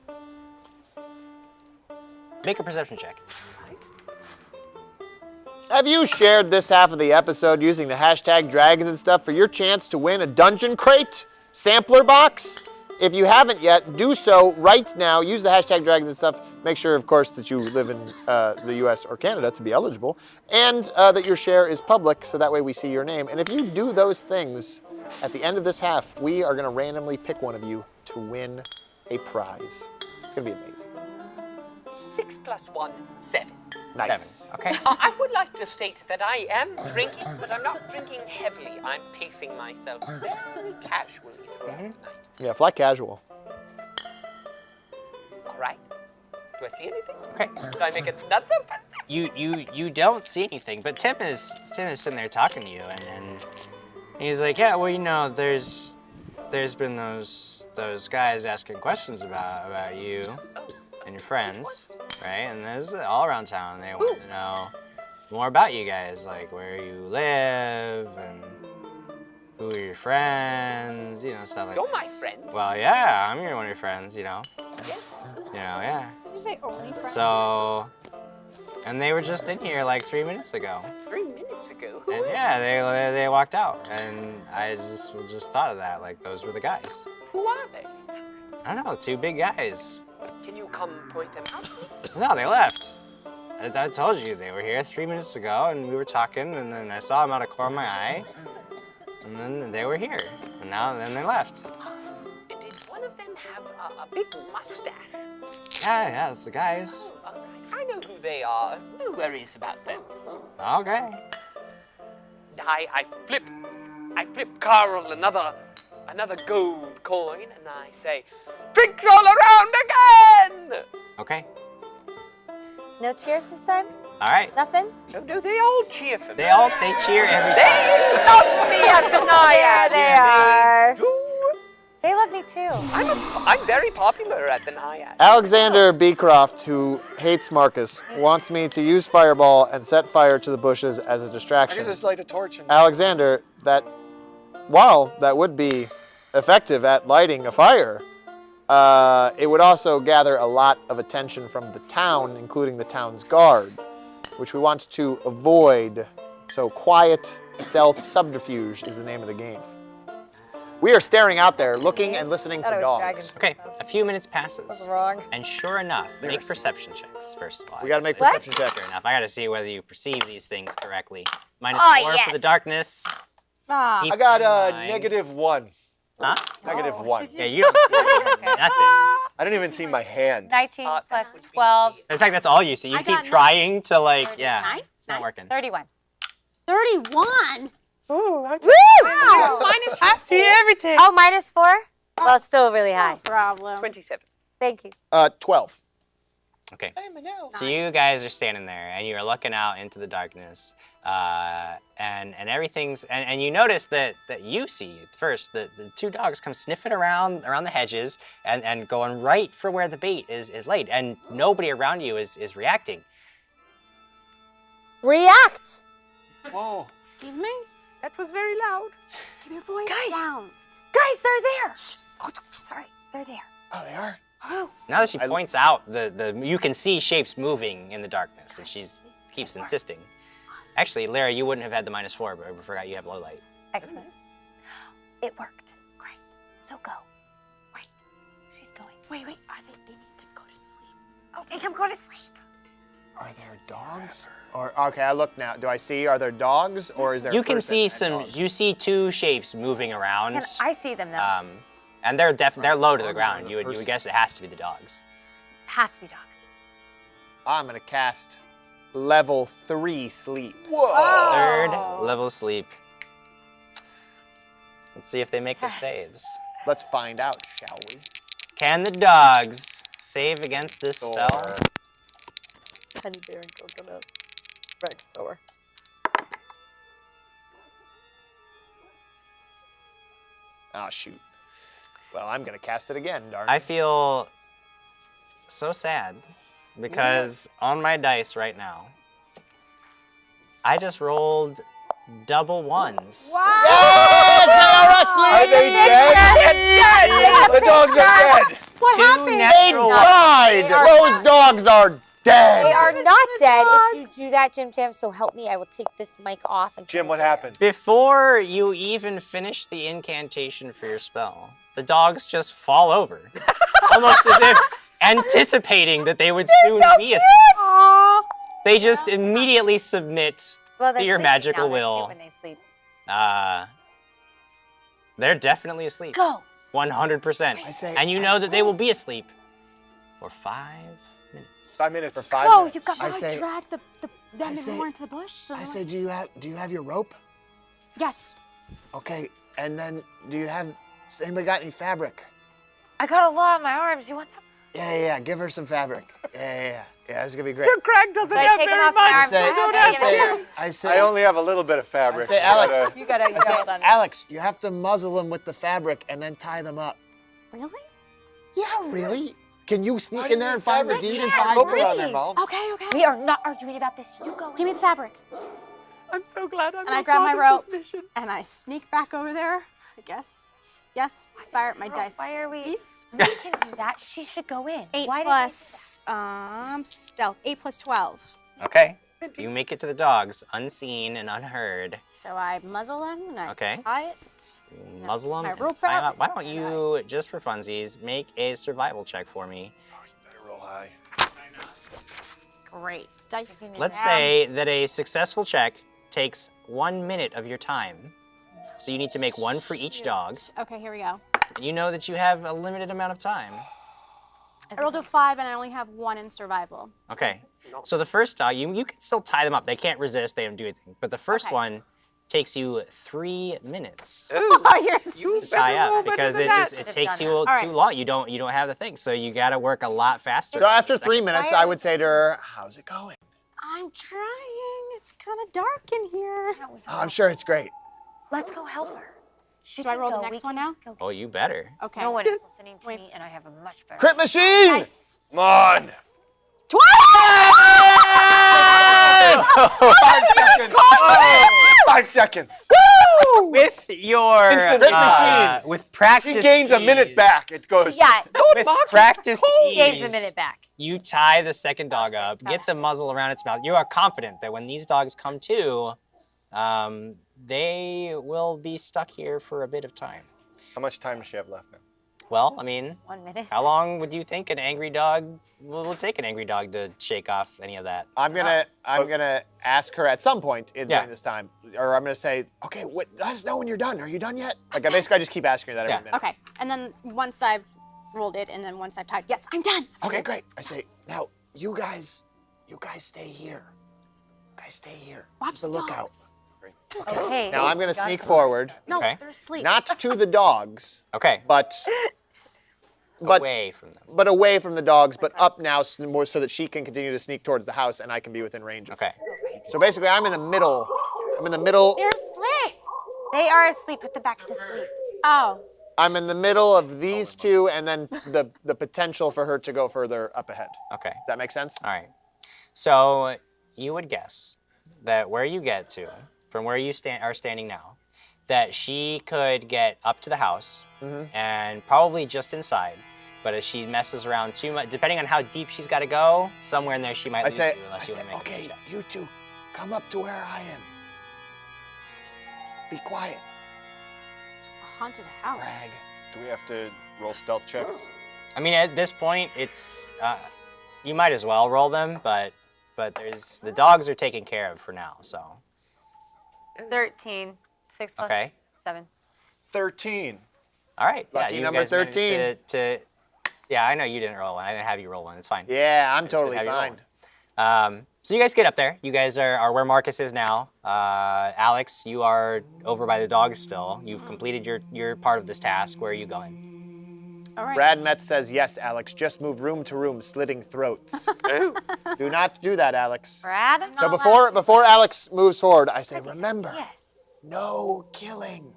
make a perception check. Have you shared this half of the episode using the hashtag dragons and stuff for your chance to win a dungeon crate sampler box? If you haven't yet, do so right now. Use the hashtag dragons and stuff. Make sure, of course, that you live in the US or Canada to be eligible, and that your share is public, so that way we see your name. And if you do those things, at the end of this half, we are going to randomly pick one of you to win a prize. It's going to be amazing. 6 plus 1, 7. Nice. 7. Okay. I would like to state that I am drinking, but I'm not drinking heavily. I'm pacing myself very casually throughout the night. Yeah, fly casual. All right. Do I see anything? Okay. Do I make another perception? You don't see anything, but Tim is sitting there talking to you, and he's like, yeah, well, you know, there's been those guys asking questions about you and your friends, right? And there's all around town. They want to know more about you guys, like where you live and who are your friends, you know, stuff like You're that. my friend. Well, yeah, I'm one of your friends, you know. Yes. You know, yeah. Did you say only friend? So, and they were just in here like 3 minutes ago. 3 minutes ago. Who And yeah, they walked out, and I just thought of that. Like those were the guys. Who are they? I don't know, 2 big guys. Can you come point them out to me? No, they left. I told you they were here 3 minutes ago, and we were talking, and then I saw them out of the corner of my eye, and then they were here, and then they left. Did one of them have a big mustache? Yeah, that's the guys. I know who they are. No worries about them. Okay. I flip Carl another gold coin, and I say, drinks all around again! Okay. No cheers this time? All right. Nothing? No, they all cheer for me. They cheer every time. They love me at the Naiad. There they are. Do. They love me too. I'm very popular at the Naiad. Alexander Beecroft, who hates Markus, wants me to use Fireball and set fire to the bushes as a I distraction. can just light a torch and Alexander, while that would be effective at lighting a fire, it would also gather a lot of attention from the town, including the town's guard, which we want to avoid. So quiet, stealth, subterfuge is the name of the game. We are staring out there, looking and listening for dogs. Okay, a few minutes passes. What's wrong? And sure enough, make perception checks, first of all. We gotta make What? perception checks. Sure enough, I gotta see whether you perceive these things correctly. -4 Oh, yes. for the darkness. Ah, I got Keep in mind- -1. Huh? -1. Yeah, you don't see nothing. I I don't even see my hand. 19 that plus would be 12. In fact, that's all you see. You I keep got trying to like, yeah, 39? it's not working. 31. 31. Woo! I see everything. Oh, minus 4? Well, it's still really high. No problem. 27. Thank you. 12. Okay. So you guys are standing there and you're looking out into the darkness, and everything's and you notice that you see first the two dogs come sniffing around the hedges and going right for where the bait is laid, and nobody around you is reacting. React! Whoa. Excuse me? That was very loud. Keep your voice Guys. down. Guys, they're there! Shh! Oh, sorry, they're there. Oh, they are? Now that she points out the you can see shapes moving in the darkness, and keeps insisting. Actually, Lara, you wouldn't have had the -4, but I forgot you have low light. Excellent. It worked. Great. So go. Wait. She's going. Wait. They need to go to sleep. Oh, make him go to sleep. Are there dogs? Or okay, I look now. Do I see? Are there dogs, or is there? You can person see and some. dogs? You see two shapes moving around. Can I see them though? And they're low to the ground. You would guess it has to be the dogs. Has to be dogs. I'm gonna cast level 3 sleep. Whoa. Third level sleep. Let's see if they make their saves. Let's find out, shall we? Can the dogs save against this spell? Honey bear and coconut. Rex Thor. Oh shoot. Well, I'm gonna cast it again, darn. I feel so sad because on my dice right now, I just rolled double ones. Are they dead? The dogs are dead. What Two happened? natural ones. Died. Those dogs are dead. They are not dead. If you do that, JimJam, so help me, I will take this mic off. And Jim, what happened? Before you even finish the incantation for your spell, the dogs just fall over, almost as if anticipating that they would soon be asleep. Aw. They just immediately submit Well, to they're your sleeping magical now. They're will. cute when they sleep. They're definitely asleep. Go. 100%. I say- And you know that they will be asleep for 5 minutes. 5 minutes. For 5 Oh, minutes. you've got I to say, drag them I say- more into the bush. So I say, let's- do you have your rope? yes. Okay, and then has anybody got any fabric? I got a lot on my arms. You want some? Yeah. Give her some fabric. Yeah. This is gonna be great. Sir Craig doesn't So I have take 'em very off my much. arms. Say- I have I to say- give 'em. I say, I only have a little bit of fabric. I say, Alex. but, You gotta I say, hold on. Alex, you have to muzzle them with the fabric and then tie them up. Really? Yeah, really? Can you sneak How in do you there need and find the fabric? deed in Yeah, 5 rope minutes? around their mouths. Okay. We are not arguing about this. You go. Give me the fabric. I'm so glad I'm And I not grab my part of rope. this mission. And I sneak back over there, I guess. Yes, fire at my dice. Why are we? Please. We can do that. She should go in. 8 Why plus stealth. 8 plus 12. Okay. You make it to the dogs, unseen and unheard. So I muzzle them and I Okay. tie it. You muzzle them my and rope tie 'em out, up. Why don't and you, just for funsies, make a survival check for me? Oh, you better roll high. Great. Dice. Let's say that a successful check takes 1 minute of your time. So you need to make one for each dog. Okay, here we go. And you know that you have a limited amount of time. I rolled a 5 and I only have 1 in survival. Okay. So the first dog, you can still tie them up. They can't resist. They don't do anything. But the first Okay. one takes you 3 minutes Ooh, Oh, you're you to tie better roll up better because than it that. it takes you All too right. long. You don't have the thing. So you got to work a lot faster. So after 3 Second. minutes, I would say to her, how's it going? I'm trying. It's kind of dark in here. Oh, I'm sure it's great. Let's go help her. She Do I can roll the go. next We one can now? go. Oh, you better. Okay. No one is listening to Wait. me, and I have a much better. Crit machine! Nice. Come on. 20! 5 seconds. Oh, 5 seconds. With your Instant machine. with practice, She gains a minute ease- back. It goes. Yeah, With practice, gains a ease, minute back. You tie the second dog up, get the muzzle around its mouth. You are confident that when these dogs come to, they will be stuck here for a bit of time. How much time does she have left now? Well, I mean, 1 minute. how long would you think an angry dog will take an angry dog to shake off any of that? I'm gonna ask her at some point Yeah. during this time, or I'm gonna say, okay, let us know when you're done. Are you done yet? Like I just keep asking her that every Yeah. minute. Okay. And then once I've rolled it, and then once I've typed, yes, I'm done. Okay, great. I say, now, you guys stay here. You guys stay here. Watch Keep a the lookout. dogs. Okay. Now I'm gonna Got sneak it. forward, No, Okay. they're asleep. not to the dogs, Okay. but Away from them. but away from the dogs, but up now more so that she can continue to sneak towards the house and I can be within range of her. Okay. So basically, I'm in the middle. I'm in the middle. They're asleep. They are asleep. Put them back to sleep. Oh, I'm in the middle of these two, and then the potential for her to go further up ahead. Okay. Does that make sense? All right. So you would guess that where you get to, from where you are standing now, that she could get up to the house and probably just inside. But if she messes around too much, depending on how deep she's got to go, somewhere in there she might lose you unless you want to make a okay, check. you two, come up to where I am. Be quiet, a haunted house. Greg. Do we have to roll stealth checks? I mean, at this point, it's you might as well roll them, but there's the dogs are taken care of for now. So 13. 6 plus Okay. 7. 13. all right, Lucky you number guys managed 13. Yeah, I know you didn't roll one. I didn't have you roll one. It's fine. Yeah, I'm just didn't totally have you roll fine. So you guys get up there. You guys are where Markus is now. Alex, you are over by the dogs still. You've completed your part of this task. Where are you going? All right. Brad Metz says, yes, Alex, just move room to room, slitting throats. Do not do that, Alex. Brad? So before Alex moves forward, I say, remember, Yes. no killing.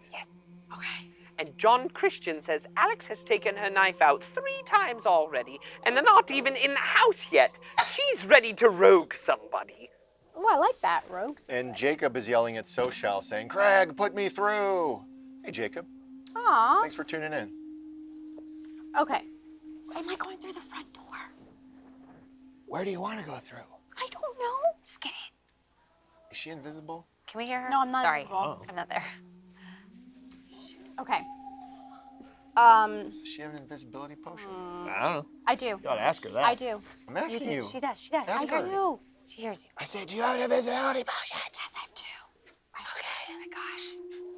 Okay. And John Christian says Alex has taken her knife out 3 times already, and they're not even in the house yet. She's ready to rogue somebody. Oh, I like that, rogues. And Jacob is yelling at Sochal saying, Craig, put me through. Hey, Jacob. Aw. Thanks for tuning in. Okay. Am I going through the front door? Where do you want to go through? I don't know. Just kidding. Is she invisible? Can we hear her? No, I'm not Sorry. invisible. I'm not there. Okay. Does she have an invisibility potion? I don't know. I do. You ought to ask her that. I do. I'm asking you. She does. She does. Ask She hears her. you. She hears you. I say, do you have an invisibility potion? Yes, I have 2. Oh my gosh.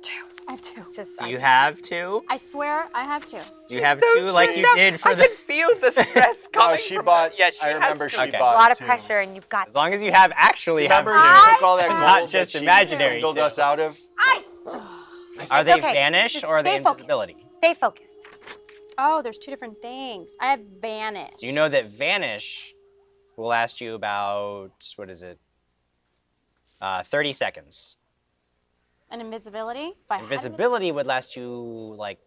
2. I have 2. Just You have two. I swear I have 2. You have So two like you stressed out. did for I the. can feel the stress coming Oh, she from bought. her. Yes, she I has remember to. she Okay. bought a lot of two. pressure, and you've got. As long as you have actually have Remember two. she took all that gold Not just that she imaginary swindled two. us out of? Are they okay. vanish Just or are they stay focused. invisibility? Stay focused. Oh, there's 2 different things. I have vanish. You know that vanish will last you about, what is it? 30 seconds. And invisibility? If I had Invisibility would last you like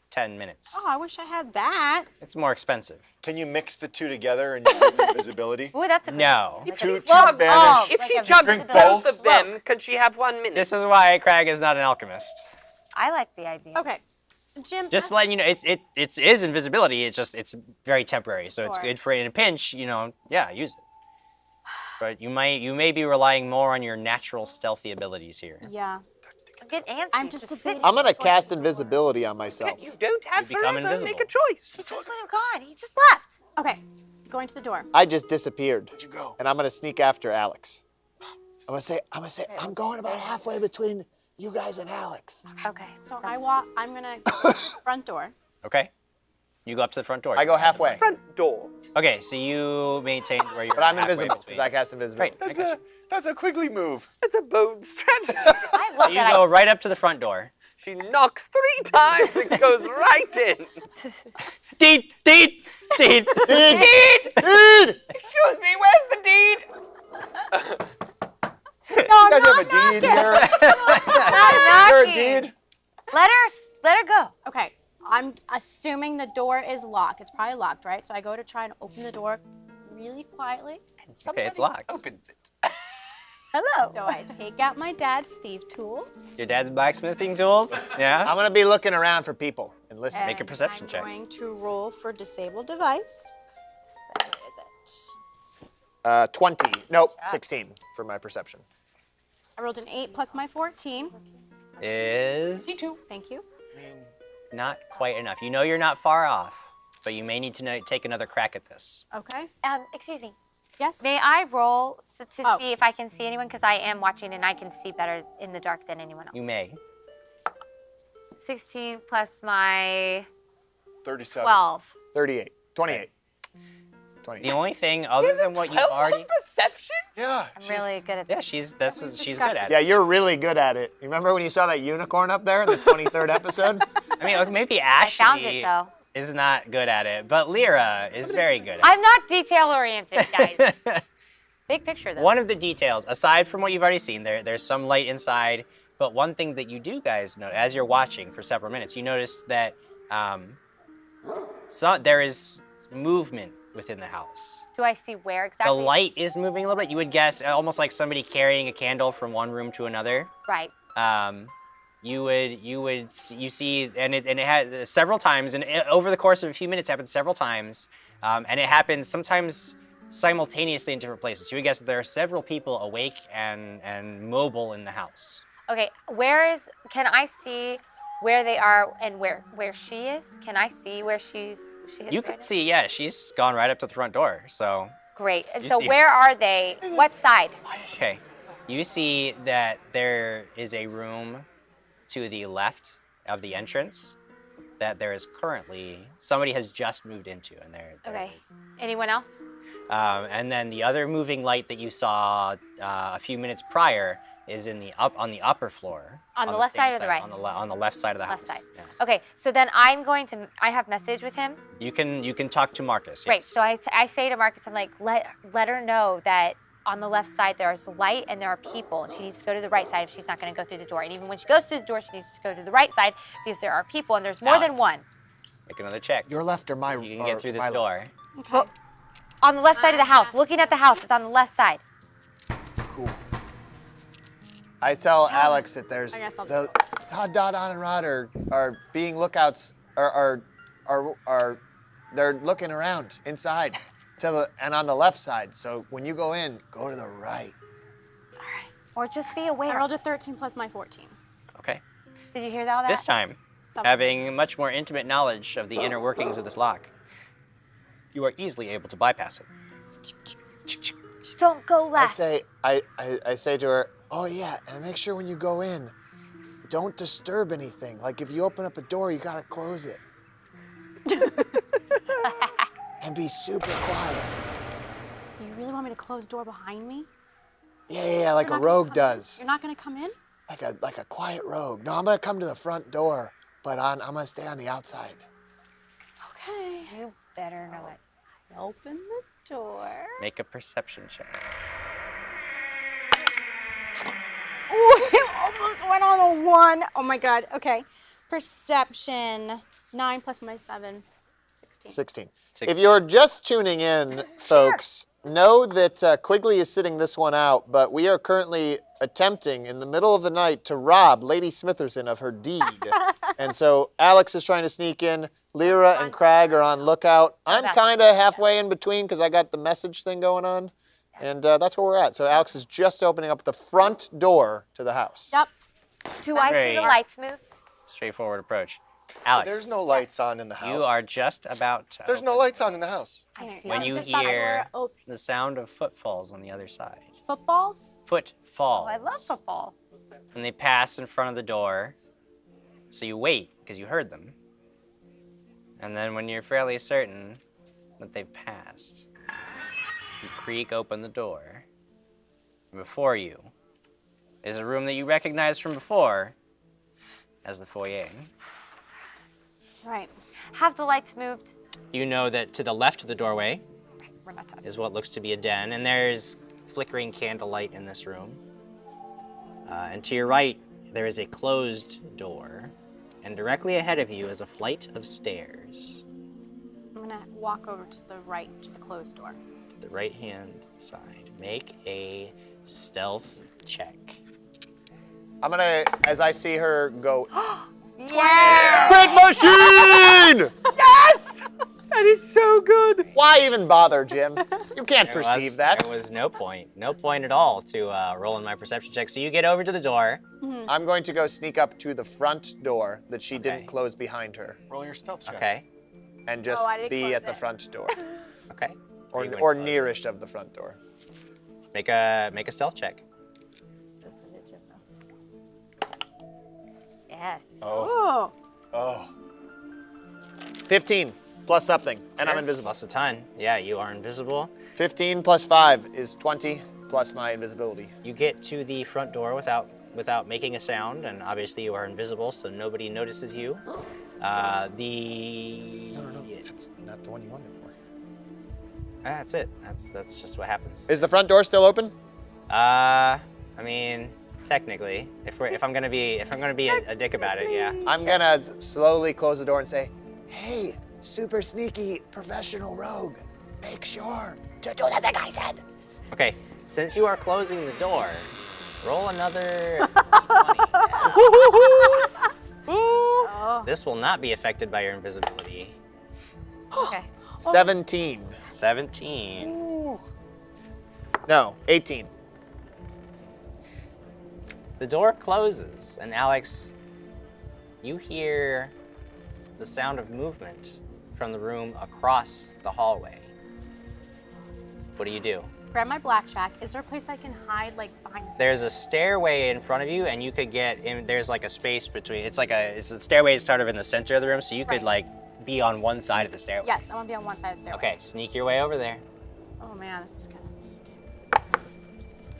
10 minutes. Oh, I wish I had that. It's more expensive. Can you mix the two together and you have invisibility? Ooh, that's a good No. That's Two a vanish. oh, If like she a chugs drink both both? of them, can she have 1 minute? This is why Craig is not an alchemist. I like the idea. Okay. Jim, Just letting you know, it is invisibility. It's very temporary, so it's Sure. good for in a pinch. Yeah, use it. But you may be relying more on your natural stealthy abilities here. Yeah. Get antsy. I'm just sit. debating. I'm going to cast invisibility on myself. You don't have You become forever. invisible. Make a choice. He just would have gone. He just left. Okay. Going to the door. I just disappeared. Where'd you go? And I'm going to sneak after Alex. I'm going to say, I'm going about halfway between you guys and Alex. Okay. So I'm gonna go to the front door. Okay. You go up to the front door. I go halfway, Front door. Okay, so you maintain where you're. but I'm halfway invisible between. because I cast invisibility. Great. I got you. That's a Quigley move. That's a bold strategy. I love So you that. go right up to the front door. She knocks 3 times. It goes right in. Deed, deed, deed. Deed! Excuse me, where's the deed? No, You guys have a deed here? Stop You're a knocking. deed? Let her go. Okay. I'm assuming the door is locked. It's probably locked, right? So I go to try and open the door really quietly. Okay, it's locked. Opens it. Hello. So I take out my dad's thief tools. Your dad's blacksmithing tools? Yeah. I'm going to be looking around for people and listening. Make a and perception I'm check. going to roll for disabled device. Where is it? 20. Nope, 16 for my perception. I rolled an 8 plus my 14. Is 2. Thank you. not quite enough. You know you're not far off, but you may need to take another crack at this. Okay. Excuse me. Yes. May I roll to Oh. see if I can see anyone? Because I am watching and I can see better in the dark than anyone else. You may. 16 plus my 37. 12. 38. 28. 28. The only thing other than what you've 12 already. perception? Yeah. I'm really good at Yeah, this. she's good at Yeah, it. you're really good at it. You remember when you saw that unicorn up there in the 23rd episode? I mean, okay, maybe I found Ashley it though. is not good at it, but Lyra is very good at I'm not detail oriented, guys. it. Big picture though. One of the details, aside from what you've already seen, there's some light inside, but one thing that you do guys know, as you're watching for several minutes, you notice that there is movement within the house. Do I see where exactly? The light is moving a little bit. You would guess almost like somebody carrying a candle from one room to another. Right. You see, and it had several times, and over the course of a few minutes, happened several times, and it happens sometimes simultaneously in different places. You would guess that there are several people awake and mobile in the house. Okay. Can I see where they are and where she is? Can I see where she is? You right can now? see, yeah, she's gone right up to the front door. So, Great. And You so see- where are they? What side? okay, you see that there is a room to the left of the entrance that there is currently somebody has just moved into, and they're Okay. Anyone else? And then the other moving light that you saw a few minutes prior is on the upper floor. On the left same side or the right? On the left side of the Left house. side. Yeah. Okay. So then I have message with him. You can talk to Markus. Great. Yes. So I say to Marcus, I'm like, let her know that on the left side there's light and there are people, and she needs to go to the right side if she's not going to go through the door. And even when she goes through the door, she needs to go to the right side because there are people and there's more than Alex. one. Make another check. Your left or my You can get through this my door. Well, on the left side of the house, looking at the house, it's on the left side. Cool. I tell Alex that there's I guess I'll the Todd, Dot, On, and Rod are being lookouts, are they're looking around inside, and on the left side. So when you go in, go to the right. Or just be I aware. rolled a 13 plus my 14. Okay. Did you hear all that? This time, Something. having much more intimate knowledge of the inner workings of this lock, you are easily able to bypass it. Don't go I left. say I say to her, oh yeah, and make sure when you go in, don't disturb anything. Like if you open up a door, you gotta close it. And be super quiet. You really want me to close the door behind me? Yeah, like You're a not gonna rogue come in? does. You're not gonna come in? Like a quiet rogue. No, I'm gonna come to the front door, but I'm gonna stay on the outside. Okay. You better know it. Open the door. Make a perception check. Ooh, it almost went on a 1. Oh my god. Okay. Perception. 9 plus my 7. 16. 16. 16. If you're just tuning in, folks, know that Quigley is sitting this one out, but we are currently attempting in the middle of the night to rob Lady Smitherson of her deed. And so Alex is trying to sneak in. Lyra and Crag are on lookout. I'm kind of halfway in between because I got the message thing going on. And that's where we're at. So Alex is just opening up the front door to the house. Yep. Do I see Very the lights move? straightforward approach. Alex, There's no lights on in the house. you are just about to There's no open lights on in the house. I see. when you Just that hear door open. the sound of footfalls on the other side. Footballs? Footfalls. Oh, I love football. And they pass in front of the door. So you wait because you heard them. And then when you're fairly certain that they've passed, you creak open the door. And before you is a room that you recognize from before as the foyer. Right. Have the lights moved? You know that to the left of the doorway We're not talking. is what looks to be a den, and there's flickering candlelight in this room. And to your right, there is a closed door, and directly ahead of you is a flight of stairs I'm gonna walk over to the right to the closed door. to the right-hand side. Make a stealth check. I'm gonna, as I see her go, Yeah! Great machine! Yes! That is so good. Why even bother, Jim? You can't There perceive was, that. There was no point at all to rolling my perception check. So you get over to the door. I'm going to go sneak up to the front door that she Okay. didn't close behind her Roll your stealth check. Okay. and just I didn't be close at the it. front door. Okay. Or, You went or close. nearest of the front door. Make a stealth check. Yes. Oh. Oh. Oh. 15 plus something, and I'm invisible. Plus a ton. Yeah, you are invisible. 15 plus 5 is 20 plus my invisibility. You get to the front door without making a sound, and obviously you are invisible, so nobody notices you. No, that's not the one you wanted for. That's it. That's just what happens. Is the front door still open? I mean, technically, if I'm gonna be a dick about it, yeah. I'm gonna slowly close the door and say, "Hey, super sneaky professional rogue, make sure to do the thing I said." Okay, since you are closing the door, roll another d20. This will not be affected by your invisibility. Okay. 17. 17. No, 18. The door closes, and Alex, you hear the sound of movement from the room across the hallway. What do you do? Grab my blackjack. Is there a place I can hide, like behind the There's a stairway in front of you, and you could get in. There's like a space between. It's the stairway is sort of in the center of the room, so you could Right. like be on one side of the stairway. Yes, I want to be on one side of the stairway. Okay, sneak your way over there. Oh man, this is kind of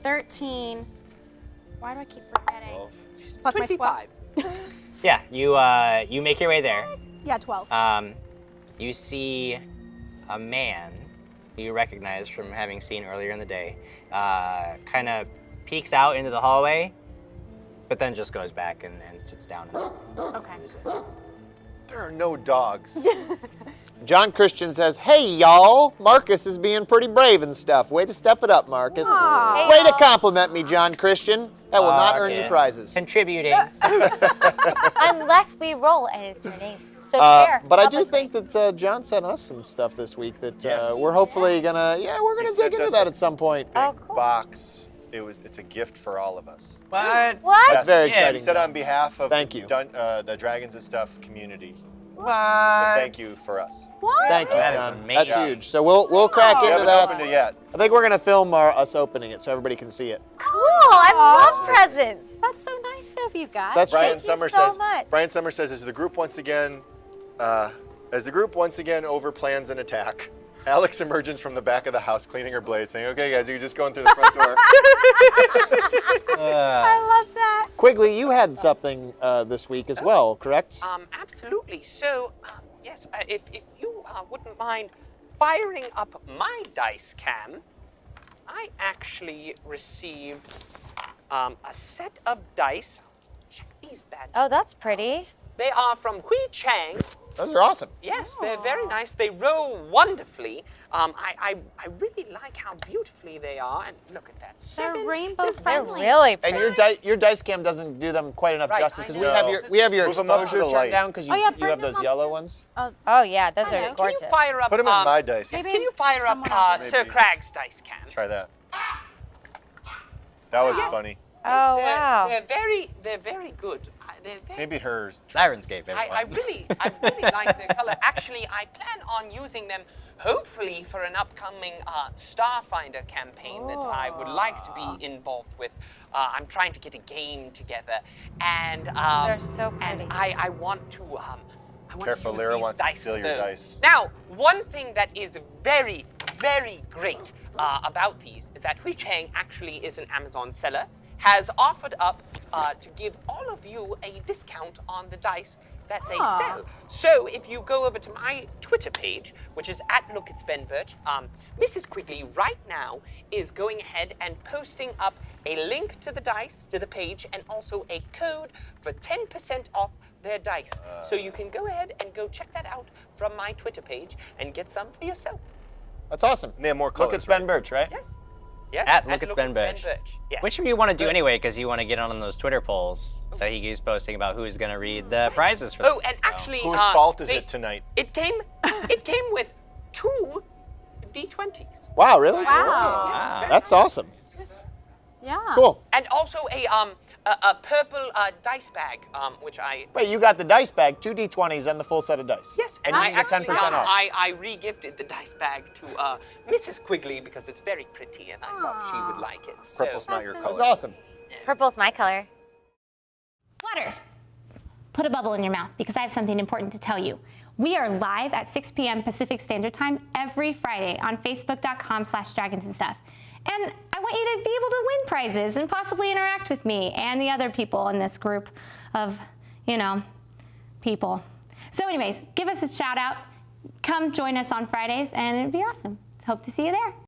13. Why do I keep forgetting? Plus my 12. 25. Yeah, you make your way there. Yeah, 12. You see a man who you recognize from having seen earlier in the day, kind of peeks out into the hallway, but then just goes back and sits down. Okay. There are no dogs. John Christian says, "Hey y'all, Markus is being pretty brave and stuff. Way to step it up, Markus. Hey, Way to y'all. compliment me, John Christian. That will not earn you Markus. prizes." Contributing. Unless we roll and it's your name. So fair. But I Help do us think make- that John sent us some stuff this week that Yes. we're hopefully gonna, we're gonna He dig sent into us that a at some point. Oh, Big cool. box. It's a gift for all of us. What? What? That's very He exciting. said on behalf of Thank you. the Dragons and Stuff community. What? So thank you for us. What? Thank you, That is John. amazing. That's huge. So we'll crack We into haven't that. opened it yet. I think we're gonna film us opening it so everybody can see it. Cool. I love presents. That's so nice of you guys. That's Brian you Summer so says. much. Brian Summer says, as the group once again overplans an attack, Alex emerges from the back of the house cleaning her blade, saying, "Okay, guys, you're just going through the front door." I love that. Quigley, you had something this week as well, correct? Absolutely. So, yes, if you wouldn't mind firing up my dice cam, I actually received a set of dice. Check these bad. Oh, that's pretty. They are from Hui Chang. Those are awesome. Yes, they're very nice. They roll wonderfully. I really like how beautifully they are. And look at that. They're 7. rainbow They're friendly. really And pretty. your dice cam doesn't do them quite enough Right, justice I because know. we have your Move 'em up to exposure the turned light. down because you, Oh, yeah, you have bring them those up yellow to- ones. Oh yeah, those Can are you gorgeous. fire up? Put them in my dice. Yes, can you fire up Someone else's. Sir Maybe. Craig's dice cam? Try that. That was Yes. funny. Oh they're, wow. They're very good. They're very. Maybe hers. Sirenscape, everyone. I really like their color. Actually, I plan on using them, hopefully, for an upcoming Starfinder campaign that I would like to be involved with. I'm trying to get a game together, and They're so and pretty. I want to. I want Careful, to use Lyra these wants to dice steal for your those. dice. Now, one thing that is very, very great about these is that Hui Chang actually is an Amazon seller, has offered up to give all of you a discount on the dice that they sell. So if you go over to my Twitter page, which is @LookAtSvenBirch, Mrs. Quigley right now is going ahead and posting up a link to the dice, to the page, and also a code for 10% off their dice. So you can go ahead and go check that out from my Twitter page and get some for yourself. That's awesome. And they have more Look colors. at Sven Birch, right? Yes. Yes. At Look at Sven Birch. Yes. Which you want to do anyway, because you want to get on those Twitter polls that he keeps posting about who's going to read the prizes for Oh, them, and so. actually, Whose fault is they- it tonight? It came with 2 D20s. Wow, really? Wow. Yes, very That's nice. awesome. Yeah. Cool. And also a purple dice bag, which I. Wait, you got the dice bag, 2 D20s, and the full set of dice. Yes, and I you get 10% actually, off. I re-gifted the dice bag to Mrs. Quigley because it's very pretty and I thought she would like it. So. Purple's not your That's color. That's awesome. Purple's my color. Water. put a bubble in your mouth because I have something important to tell you. We are live at 6 p.m. Pacific Standard Time every Friday on facebook.com/dragons and stuff. And I want you to be able to win prizes and possibly interact with me and the other people in this group of, people. So anyways, give us a shout out. Come join us on Fridays and it'd be awesome. Hope to see you there.